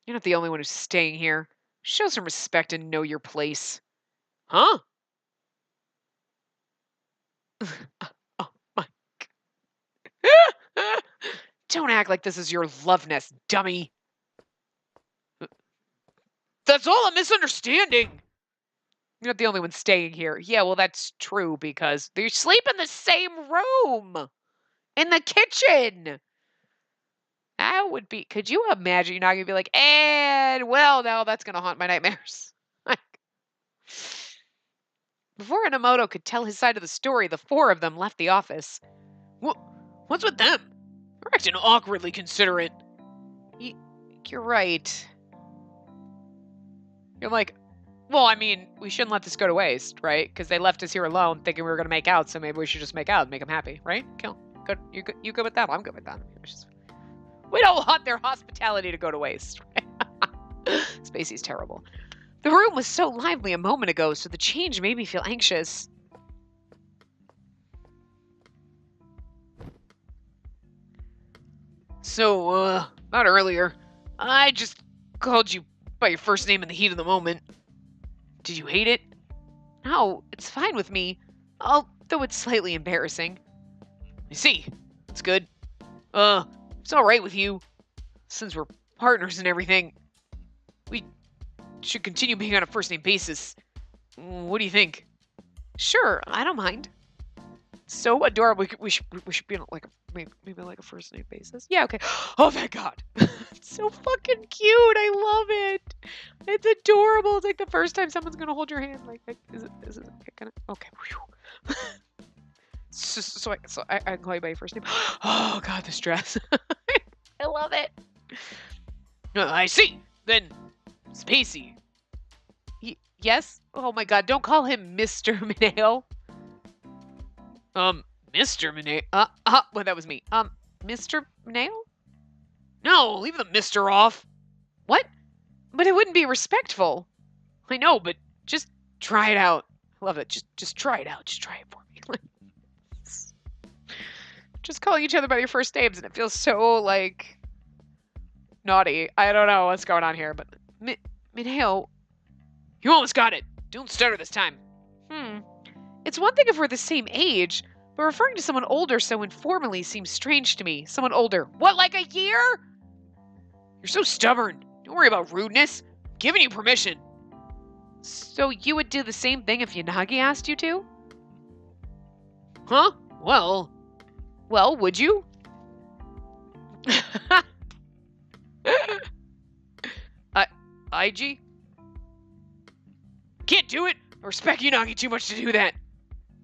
[SPEAKER 1] you're not the only one who's staying here. Show some respect and know your place. Huh? Oh my God. Don't act like this is your love nest, dummy. That's all a misunderstanding. You're not the only one staying here. Yeah, well, that's true because they sleep in the same room. In the kitchen. That would be, could you imagine? You're not going to be like, and well, now that's going to haunt my nightmares. Before Enomoto could tell his side of the story, the four of them left the office. What's with them? They're acting awkwardly considerate. You're right. You're like, well, I mean, we shouldn't let this go to waste, right? Because they left us here alone thinking we were going to make out, so maybe we should just make out and make them happy, right? Kill. Good. You good with that? I'm good with that. We don't want their hospitality to go to waste. Right? Spacey's terrible. The room was so lively a moment ago, so the change made me feel anxious. So, not earlier. I just called you by your first name in the heat of the moment. Did you hate it? No, it's fine with me. Though it's slightly embarrassing. I see. That's good. It's alright with you. Since we're partners and everything, we should continue being on a first-name basis. What do you think? Sure, I don't mind. So adorable. We should be on like maybe like a first-name basis. Yeah, okay. Oh, thank God. It's so fucking cute. I love it. It's adorable. It's like the first time someone's gonna hold your hand. Like is it gonna? Okay. So I can call you by your first name. Oh God, the stress. I love it. I see. Then, Spacey. Yes? Oh my God, don't call him Mr. Mineo. Mr. Mineo? Well, that was me. Mr. Mineo? No, leave the Mr. off. What? But it wouldn't be respectful. I know, but just try it out. I love it. Just try it out. Just try it for me. Just calling each other by your first names, and it feels so, like, naughty. I don't know what's going on here, but Mineo, you almost got it. Don't stutter this time. It's one thing if we're the same age, but referring to someone older so informally seems strange to me. Someone older. What, like a year? You're so stubborn. Don't worry about rudeness. I'm giving you permission. So you would do the same thing if Yanagi asked you to? Huh? Well, would you? IG? Can't do it. I respect Yanagi too much to do that.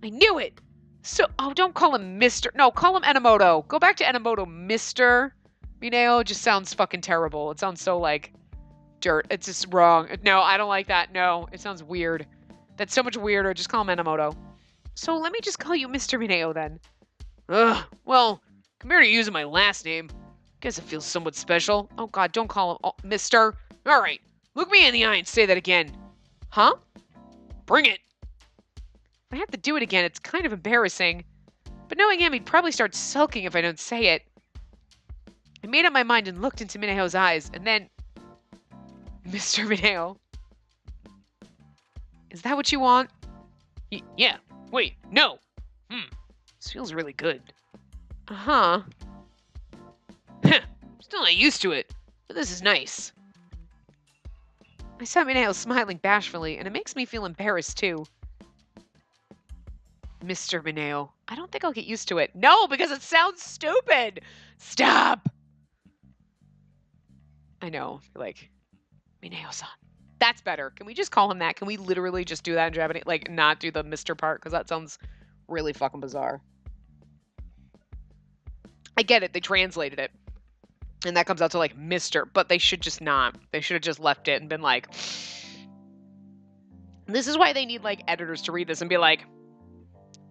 [SPEAKER 1] I knew it. So, don't call him Mr. No, call him Enomoto. Go back to Enomoto. Mr. Mineo just sounds fucking terrible. It sounds so, like, dirt. It's just wrong. No, I don't like that. No, it sounds weird. That's so much weirder. Just call him Enomoto. So let me just call you Mr. Mineo then. Well, compared to using my last name, guess it feels somewhat special. Oh God, don't call him Mr. All right, look me in the eye and say that again. Huh? Bring it. If I have to do it again, it's kind of embarrassing. But knowing him, he'd probably start sulking if I don't say it. I made up my mind and looked into Mineo's eyes, and then... Mr. Mineo. Is that what you want? Yeah. Wait, no. This feels really good. Uh-huh. Still not used to it, but this is nice. I saw Mineo smiling bashfully, and it makes me feel embarrassed, too. Mr. Mineo. I don't think I'll get used to it. No, because it sounds stupid. Stop. I know. Like, Mineo-san. That's better. Can we just call him that? Can we literally just do that in Japanese? Like, not do the Mr. part? Because that sounds really fucking bizarre. I get it. They translated it. And that comes out to, like, Mr. But they should just not. They should have just left it and been like... This is why they need, like, editors to read this and be like...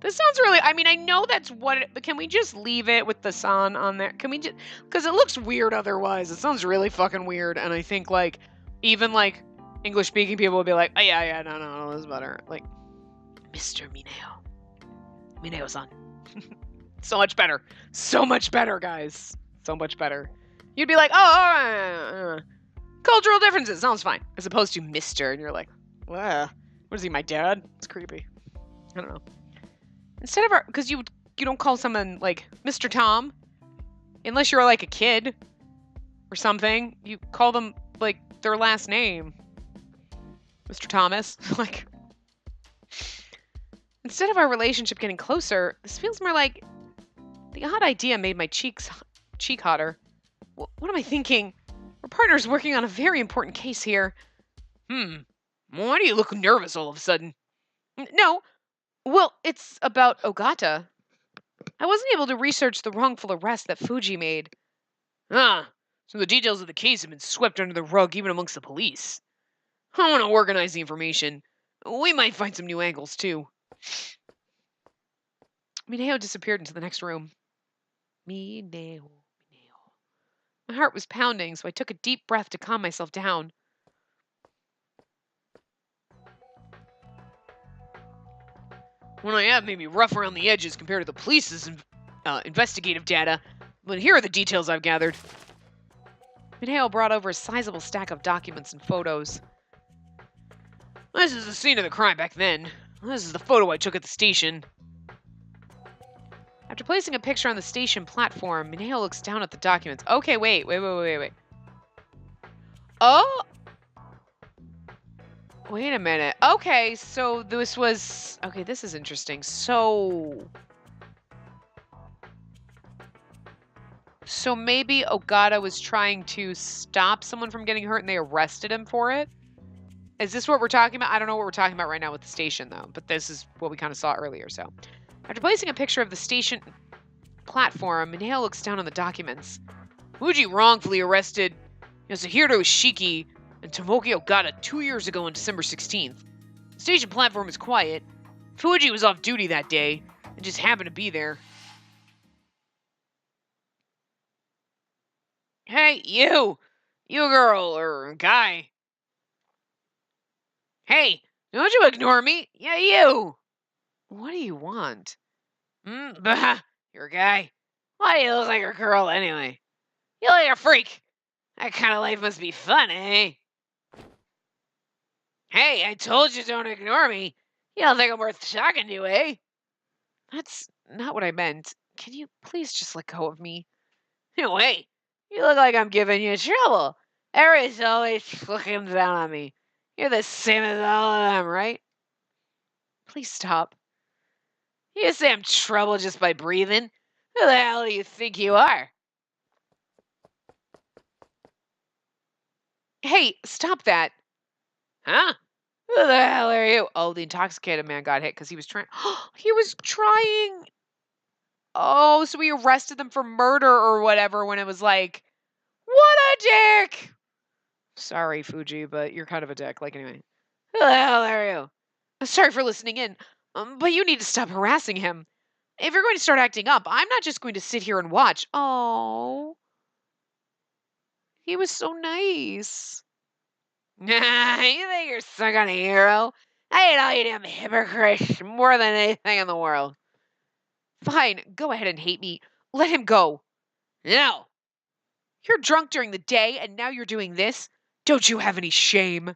[SPEAKER 1] This sounds really... I mean, I know that's what it... But can we just leave it with the san on there? Can we just... Because it looks weird otherwise. It sounds really fucking weird. And I think, like, even, like, English-speaking people would be like, oh, yeah, no, this is better. Like, Mr. Mineo. Mineo-san. So much better. So much better, guys. So much better. You'd be like, cultural differences. Sounds fine. As opposed to Mr. And you're like, what is he, my dad? It's creepy. I don't know. Instead of because you don't call someone like Mr. Tom, unless you're like a kid or something. You call them like their last name, Mr. Thomas. Like, instead of our relationship getting closer, this feels more like the odd idea made my cheek hotter. What am I thinking? We're partners working on a very important case here. Why do you look nervous all of a sudden? No. Well, it's about Ogata. I wasn't able to research the wrongful arrest that Fuji made. So the details of the case have been swept under the rug even amongst the police. I want to organize the information. We might find some new angles, too. Mineo disappeared into the next room. Mineo. My heart was pounding, so I took a deep breath to calm myself down. What I have may be rough around the edges compared to the police's investigative data, but here are the details I've gathered. Mineo brought over a sizable stack of documents and photos. This is the scene of the crime back then. This is the photo I took at the station. After placing a picture on the station platform, Mineo looks down at the documents. Okay, wait. Oh! Wait a minute. Okay, so this was... Okay, this is interesting. So maybe Ogata was trying to stop someone from getting hurt and they arrested him for it? Is this what we're talking about? I don't know what we're talking about right now with the station, though. But this is what we kind of saw earlier, so. After placing a picture of the station platform, Mineo looks down on the documents. Fuji wrongfully arrested Yasuhiro Ishiki and Tomoki Ogata 2 years ago on December 16th. The station platform is quiet. Fuji was off duty that day and just happened to be there. Hey, you! You girl, or guy. Hey, don't you ignore me? Yeah, you! What do you want? Bah, you're a guy. Why do you look like a girl anyway? You look like a freak. That kind of life must be fun, eh? Hey, I told you don't ignore me. You don't think I'm worth talking to, eh? That's not what I meant. Can you please just let go of me? No, hey, you look like I'm giving you trouble. Everybody's always looking down on me. You're the same as all of them, right? Please stop. You say I'm trouble just by breathing? Who the hell do you think you are? Hey, stop that. Huh? Who the hell are you? Oh, the intoxicated man got hit because he was trying. He was trying. Oh, so we arrested them for murder or whatever when it was like, what a dick. Sorry, Fuji, but you're kind of a dick. Like, anyway. Who the hell are you? Sorry for listening in, but you need to stop harassing him. If you're going to start acting up, I'm not just going to sit here and watch. Oh. He was so nice. You think you're some kind of hero? I hate all you damn hypocrites more than anything in the world. Fine, go ahead and hate me. Let him go. No. You're drunk during the day, and now you're doing this? Don't you have any shame?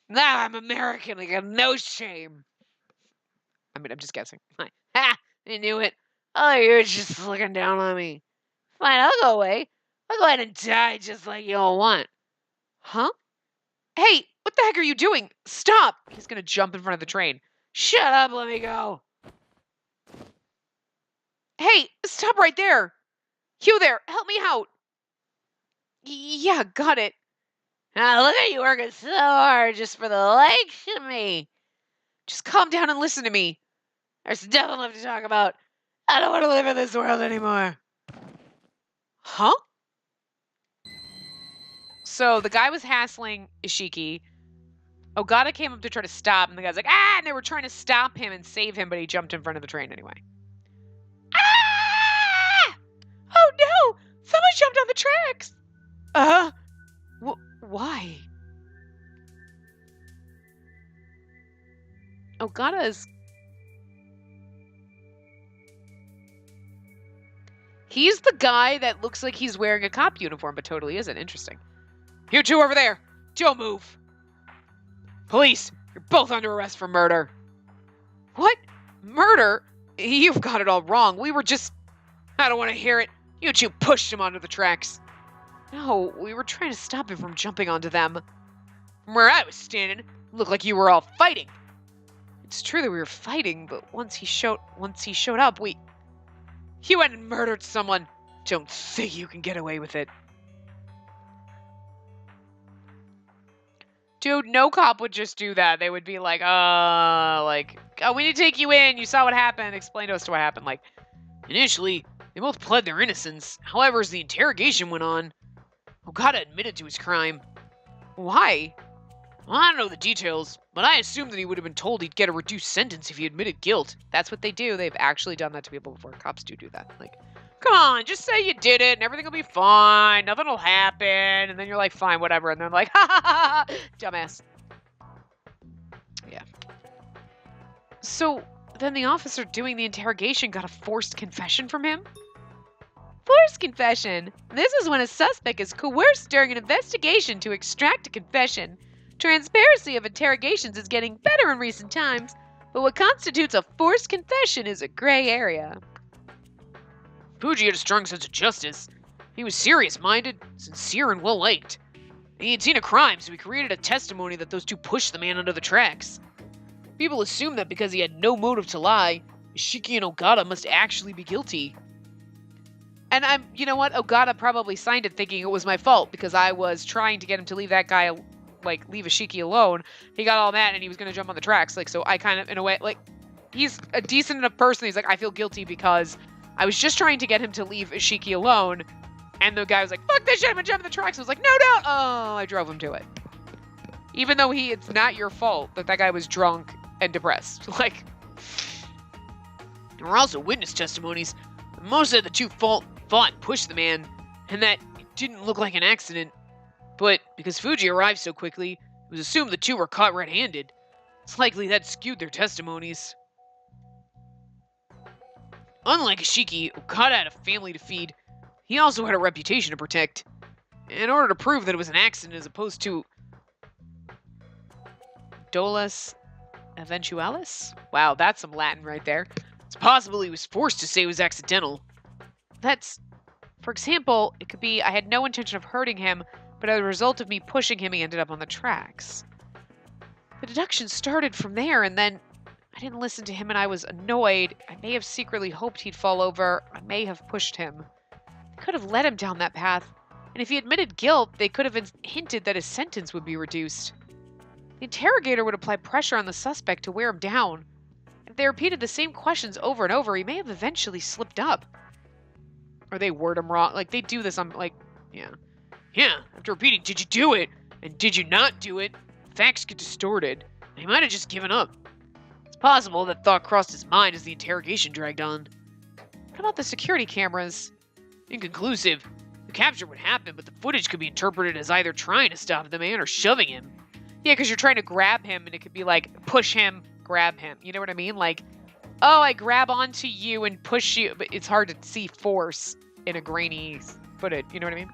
[SPEAKER 1] No, I'm American. I got no shame. I mean, I'm just guessing. Ha! I knew it. Oh, you're just looking down on me. Fine, I'll go away. I'll go ahead and die just like you all want. Huh? Hey, what the heck are you doing? Stop! He's gonna jump in front of the train. Shut up, let me go. Hey, stop right there. You there, help me out. Yeah, got it. Look at you working so hard just for the likes of me. Just calm down and listen to me. There's nothing left to talk about. I don't want to live in this world anymore. Huh? So the guy was hassling Ishiki. Ogata came up to try to stop, and the guy's like, ah! And they were trying to stop him and save him, but he jumped in front of the train anyway. Ah! Oh no! Someone jumped on the tracks! Why? Ogata is... He's the guy that looks like he's wearing a cop uniform, but totally isn't. Interesting. You two over there! Don't move! Police! You're both under arrest for murder. What? Murder? You've got it all wrong. We were just... I don't want to hear it. You two pushed him onto the tracks. No, we were trying to stop him from jumping onto them. From where I was standing, it looked like you were all fighting. It's true that we were fighting, but once he showed up, You went and murdered someone. Don't think you can get away with it. Dude, no cop would just do that. They would be like, oh, we need to take you in. You saw what happened. Explain to us what happened. Like, initially, they both pled their innocence. However, as the interrogation went on, Ogata admitted to his crime. Why? Well, I don't know the details, but I assumed that he would have been told he'd get a reduced sentence if he admitted guilt. That's what they do. They've actually done that to people before. Cops do that. Like, come on, just say you did it and everything will be fine. Nothing will happen. And then you're like, fine, whatever. And they're like, ha ha ha ha, dumbass. Yeah. So then the officer doing the interrogation got a forced confession from him? Forced confession. This is when a suspect is coerced during an investigation to extract a confession. Transparency of interrogations is getting better in recent times, But what constitutes a forced confession is a gray area.
[SPEAKER 2] Fuji had a strong sense of justice. He was serious-minded, sincere, and well-liked. He had seen a crime, so he created a testimony that those two pushed the man under the tracks. People assumed that because he had no motive to lie, Ishiki and Ogata must actually be guilty.
[SPEAKER 1] And you know what? Ogata probably signed it thinking it was my fault because I was trying to get him to leave that guy, leave Ishiki alone. He got all mad and he was going to jump on the tracks. So I kind of, in a way, he's a decent enough person. He's like, I feel guilty because I was just trying to get him to leave Ishiki alone. And the guy was like, fuck this shit, I'm going to jump on the tracks. I was like, no. Oh, I drove him to it. Even though it's not your fault that guy was drunk and depressed.
[SPEAKER 2] There were also witness testimonies. Most of the two fought and pushed the man, and that it didn't look like an accident. But because Fuji arrived so quickly, it was assumed the two were caught red-handed. It's likely that skewed their testimonies. Unlike Ishiki, Okada had a family to feed. He also had a reputation to protect. In order to prove that it was an accident as opposed to
[SPEAKER 1] dolus eventualis? Wow, that's some Latin right there.
[SPEAKER 2] It's possible he was forced to say it was accidental.
[SPEAKER 1] For example, it could be I had no intention of hurting him, but as a result of me pushing him, he ended up on the tracks. The deduction started from there, and then I didn't listen to him and I was annoyed. I may have secretly hoped he'd fall over. I may have pushed him. They could have led him down that path, and if he admitted guilt, they could have hinted that his sentence would be reduced. The interrogator would apply pressure on the suspect to wear him down. If they repeated the same questions over and over, he may have eventually slipped up. Or they word him wrong. They do this on, yeah.
[SPEAKER 2] Yeah, after repeating, did you do it? And did you not do it? Facts get distorted. He might have just given up. It's possible that thought crossed his mind as the interrogation dragged on.
[SPEAKER 1] What about the security cameras?
[SPEAKER 2] Inconclusive. The capture would happen, but the footage could be interpreted as either trying to stop the man or shoving him.
[SPEAKER 1] Yeah, because you're trying to grab him, and it could be push him, grab him. You know what I mean? Oh, I grab onto you and push you, but it's hard to see force in a grainy footage. You know what I mean?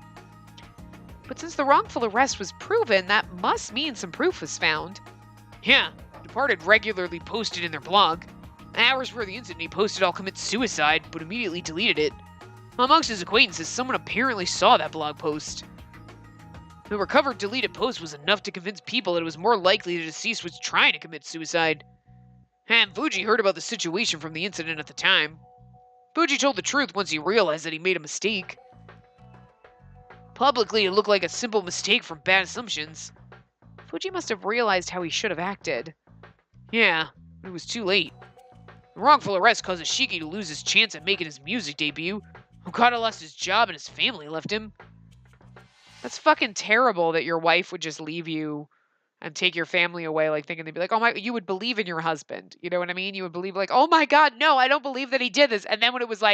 [SPEAKER 1] But since the wrongful arrest was proven, that must mean some proof was found.
[SPEAKER 2] Yeah, Departed regularly posted in their blog. Hours before the incident, he posted, "I'll commit suicide," but immediately deleted it. Amongst his acquaintances, someone apparently saw that blog post. The recovered deleted post was enough to convince people that it was more likely the deceased was trying to commit suicide. And Fuji heard about the situation from the incident at the time. Fuji told the truth once he realized that he made a mistake. Publicly, it looked like a simple mistake from bad assumptions.
[SPEAKER 1] Fuji must have realized how he should have acted.
[SPEAKER 2] Yeah, but it was too late. The wrongful arrest caused Ishiki to lose his chance at making his music debut. Okada lost his job and his family left him.
[SPEAKER 1] That's fucking terrible that your wife would just leave you and take your family away, thinking they'd be like, oh my, you would believe in your husband. You know what I mean? You would believe oh my God, no, I don't believe that he did this. And then when it was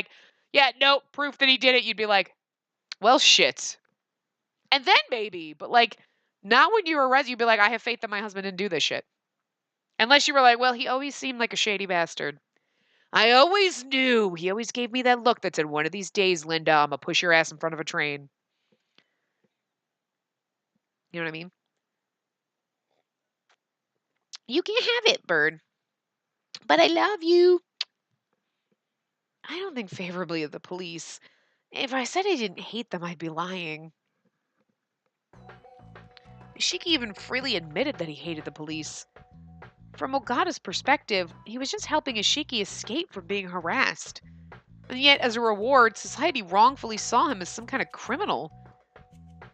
[SPEAKER 1] yeah, no, proof that he did it, you'd be like, well, shit. And then maybe, but not when you were arrested, you'd be like, I have faith that my husband didn't do this shit. Unless you were well, he always seemed like a shady bastard. I always knew. He always gave me that look that said, one of these days, Linda, I'm going to push your ass in front of a train. You know what I mean? You can't have it, bird. But I love you. I don't think favorably of the police. If I said I didn't hate them, I'd be lying. Ishiki even freely admitted that he hated the police. From Ogata's perspective, he was just helping Ishiki escape from being harassed. And yet, as a reward, society wrongfully saw him as some kind of criminal.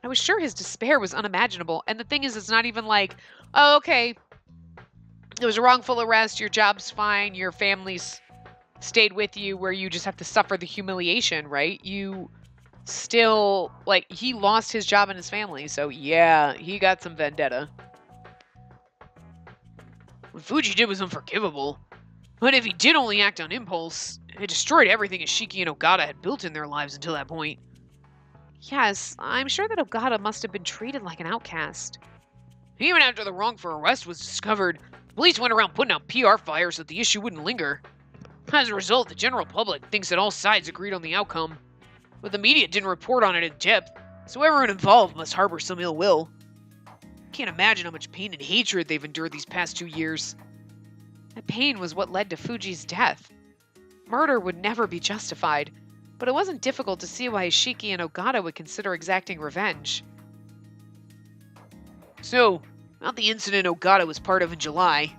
[SPEAKER 1] I was sure his despair was unimaginable. And the thing is, it's not even oh, okay, it was a wrongful arrest, your job's fine, your family's stayed with you, where you just have to suffer the humiliation, right? You still, he lost his job and his family, so yeah, he got some vendetta.
[SPEAKER 2] What Fuji did was unforgivable. But if he did only act on impulse, it destroyed everything Ishiki and Ogata had built in their lives until that point.
[SPEAKER 1] Yes, I'm sure that Ogata must have been treated like an outcast.
[SPEAKER 2] Even after the wrongful arrest was discovered, police went around putting out PR fires so that the issue wouldn't linger. As a result, the general public thinks that all sides agreed on the outcome. But the media didn't report on it in depth, so everyone involved must harbor some ill will. Can't imagine how much pain and hatred they've endured these past 2 years.
[SPEAKER 1] That pain was what led to Fuji's death. Murder would never be justified, but it wasn't difficult to see why Ishiki and Ogata would consider exacting revenge.
[SPEAKER 2] So, about the incident Ogata was part of in July.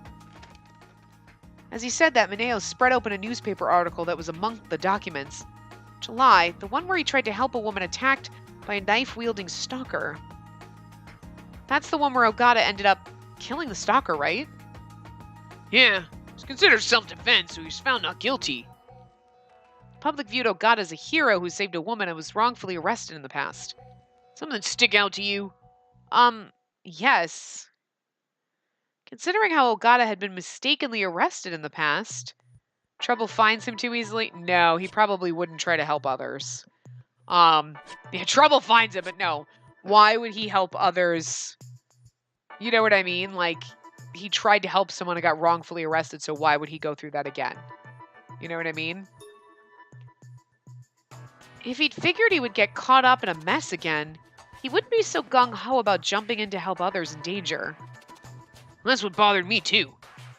[SPEAKER 1] As he said that, Mineo spread open a newspaper article that was among the documents. July, the one where he tried to help a woman attacked by a knife-wielding stalker. That's the one where Ogata ended up killing the stalker, right?
[SPEAKER 2] Yeah, it was considered self-defense, so he was found not guilty.
[SPEAKER 1] The public viewed Ogata as a hero who saved a woman and was wrongfully arrested in the past.
[SPEAKER 2] Something stick out to you?
[SPEAKER 1] Yes. Considering how Ogata had been mistakenly arrested in the past, trouble finds him too easily? No, he probably wouldn't try to help others. Yeah, trouble finds him, but no. Why would he help others? You know what I mean? Like, he tried to help someone and got wrongfully arrested, so why would he go through that again? You know what I mean? If he'd figured he would get caught up in a mess again, he wouldn't be so gung-ho about jumping in to help others in danger.
[SPEAKER 2] That's what bothered me too.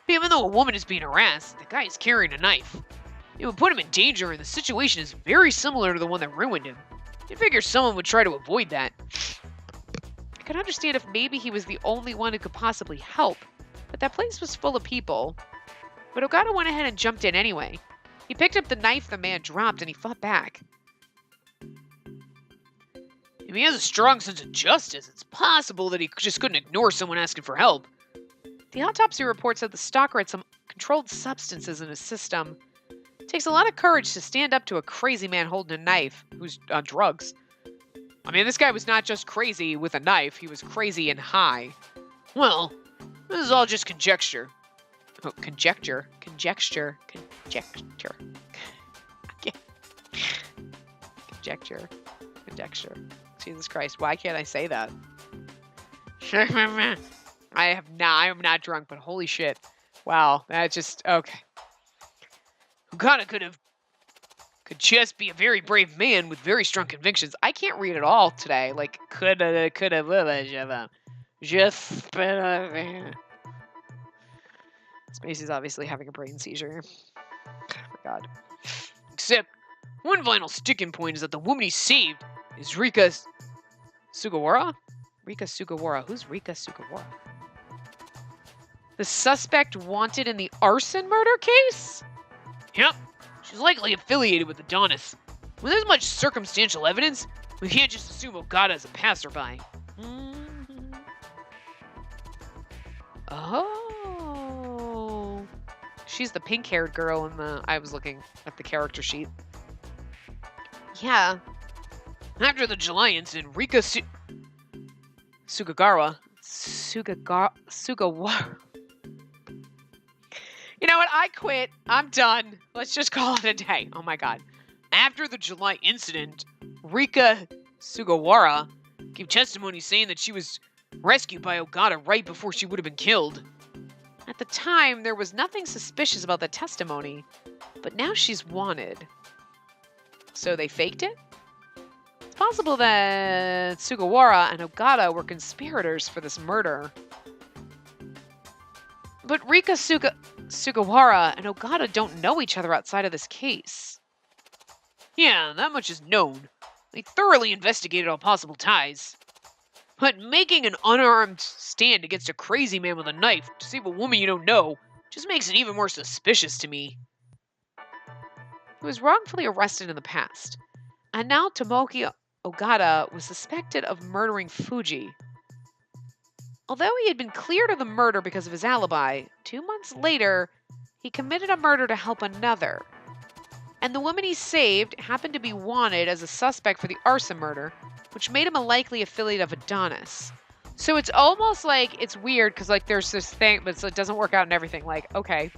[SPEAKER 2] Even though a woman is being harassed, the guy is carrying a knife. It would put him in danger, and the situation is very similar to the one that ruined him. You'd figure someone would try to avoid that.
[SPEAKER 1] I could understand if maybe he was the only one who could possibly help, but that place was full of people. But Ogata went ahead and jumped in anyway. He picked up the knife the man dropped and he fought back.
[SPEAKER 2] If he has a strong sense of justice, it's possible that he just couldn't ignore someone asking for help.
[SPEAKER 1] The autopsy report said the stalker had some controlled substances in his system. It takes a lot of courage to stand up to a crazy man holding a knife who's on drugs. I mean, this guy was not just crazy with a knife, he was crazy and high.
[SPEAKER 2] Well, this is all just conjecture.
[SPEAKER 1] Oh, conjecture. Conjecture. Conjecture. Conjecture. Conjecture. Jesus Christ, why can't I say that? I am not drunk, but holy shit. Wow, that just, okay.
[SPEAKER 2] Ogata could just be a very brave man with very strong convictions.
[SPEAKER 1] I can't read at all today. Like, coulda, just, Spacey's obviously having a brain seizure. Oh my god.
[SPEAKER 2] Except, one final sticking point is that the woman he saved is Rika Sugawara?
[SPEAKER 1] Rika Sugawara. Who's Rika Sugawara? The suspect wanted in the arson murder case?
[SPEAKER 2] Yep. She's likely affiliated with Adonis. When there's much circumstantial evidence, we can't just assume Ogata is a passerby.
[SPEAKER 1] Mm-hmm. Oh. She's the pink-haired girl in the... I was looking at the character sheet. Yeah.
[SPEAKER 2] After the July incident, Rika
[SPEAKER 1] Sugawara. You know what? I quit. I'm done. Let's just call it a day. Oh my god.
[SPEAKER 2] After the July incident, Rika Sugawara gave testimony saying that she was rescued by Ogata right before she would have been killed.
[SPEAKER 1] At the time, there was nothing suspicious about the testimony, but now she's wanted. So they faked it? It's possible that Sugawara and Ogata were conspirators for this murder. But Rika Sugawara and Ogata don't know each other outside of this case.
[SPEAKER 2] Yeah, that much is known. They thoroughly investigated all possible ties. But making an unarmed stand against a crazy man with a knife to save a woman you don't know just makes it even more suspicious to me.
[SPEAKER 1] He was wrongfully arrested in the past, and now Tomoki Ogata was suspected of murdering Fuji. Although he had been cleared of the murder because of his alibi, 2 months later, he committed a murder to help another. And the woman he saved happened to be wanted as a suspect for the arson murder, which made him a likely affiliate of Adonis. So it's almost like, it's weird, because like there's this thing, but it doesn't work out and everything. Like, okay,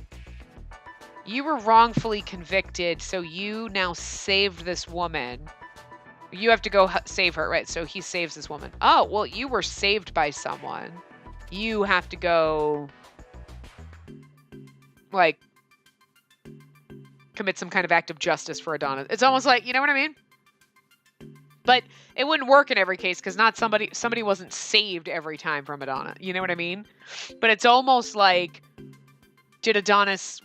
[SPEAKER 1] you were wrongfully convicted, so you now saved this woman. You have to go save her, right? So he saves this woman. Oh, well, you were saved by someone. You have to go, like, commit some kind of act of justice for Adonis. It's almost like, you know what I mean? But it wouldn't work in every case because not somebody wasn't saved every time from Adonis. You know what I mean? But it's almost like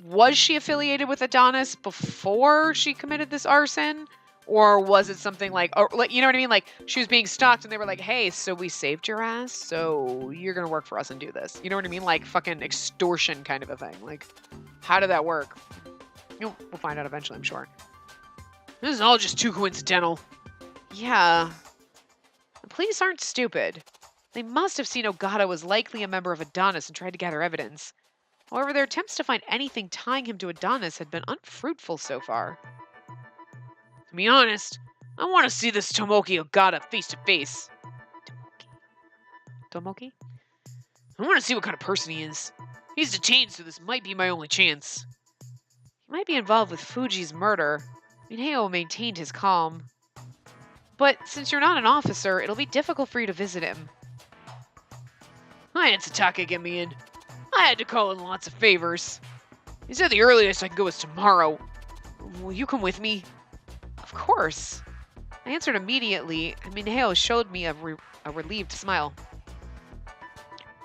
[SPEAKER 1] was she affiliated with Adonis before she committed this arson? Or was it something like, you know what I mean? Like, she was being stalked and they were like, hey, so we saved your ass, so you're gonna work for us and do this. You know what I mean? Like, fucking extortion kind of a thing. Like, how did that work? We'll find out eventually, I'm sure.
[SPEAKER 2] This is all just too coincidental.
[SPEAKER 1] Yeah. The police aren't stupid. They must have seen Ogata was likely a member of Adonis and tried to gather evidence. However, their attempts to find anything tying him to Adonis had been unfruitful so far.
[SPEAKER 2] To be honest, I want to see this Tomoki Ogata face to face.
[SPEAKER 1] Tomoki?
[SPEAKER 2] I want to see what kind of person he is. He's detained, so this might be my only chance.
[SPEAKER 1] He might be involved with Fuji's murder. Minheo maintained his calm. But since you're not an officer, it'll be difficult for you to visit him.
[SPEAKER 2] I had Satake get me in. I had to call in lots of favors. He said the earliest I can go is tomorrow. Will you come with me?
[SPEAKER 1] Of course. I answered immediately, and Minheo showed me a relieved smile.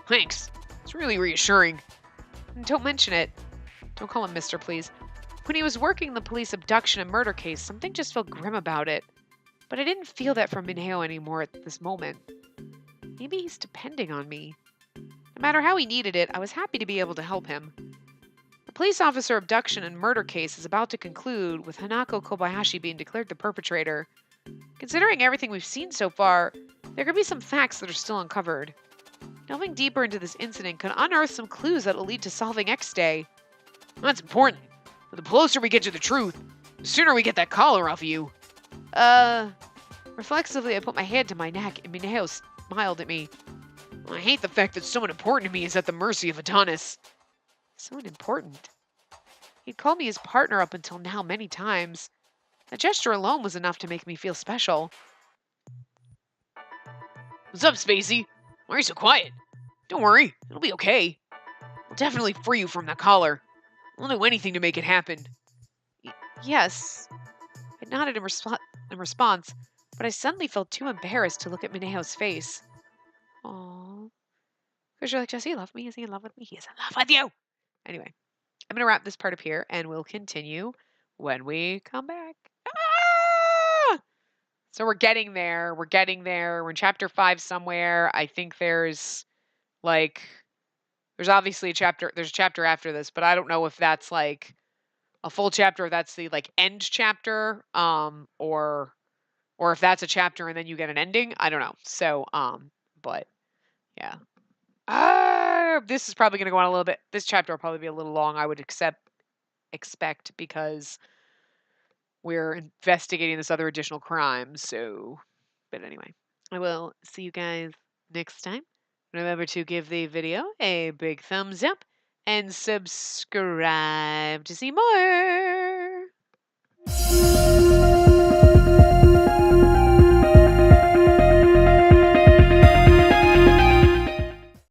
[SPEAKER 2] Thanks. It's really reassuring.
[SPEAKER 1] Don't mention it. Don't call him Mr., please. When he was working the police abduction and murder case, something just felt grim about it. But I didn't feel that from Minheo anymore at this moment. Maybe he's depending on me. No matter how he needed it, I was happy to be able to help him. The police officer abduction and murder case is about to conclude, with Hanako Kobayashi being declared the perpetrator. Considering everything we've seen so far, there could be some facts that are still uncovered. Delving deeper into this incident could unearth some clues that will lead to solving X Day.
[SPEAKER 2] That's important. But the closer we get to the truth, the sooner we get that collar off of you.
[SPEAKER 1] Reflexively, I put my hand to my neck, and Minheo smiled at me.
[SPEAKER 2] I hate the fact that someone important to me is at the mercy of Adonis.
[SPEAKER 1] Someone important? He'd called me his partner up until now many times. That gesture alone was enough to make me feel special.
[SPEAKER 2] What's up, Spacey? Why are you so quiet? Don't worry, it'll be okay. I'll definitely free you from that collar. I'll do anything to make it happen.
[SPEAKER 1] Yes. I nodded in response, but I suddenly felt too embarrassed to look at Mineo's face. Aww. Because you're like, does he love me? Is he in love with me? He is in love with you! Anyway, I'm going to wrap this part up here, and we'll continue when we come back. Ah! So we're getting there. We're getting there. We're in chapter 5 somewhere. I think there's obviously a chapter. There's a chapter after this, but I don't know if that's like a full chapter, or that's the like end chapter, or if that's a chapter and then you get an ending. I don't know. So, but yeah. This is probably going to go on a little bit. This chapter will probably be a little long, I would expect, because we're investigating this other additional crime. So, but anyway, I will see you guys next time. Remember to give the video a big thumbs up and subscribe to see more.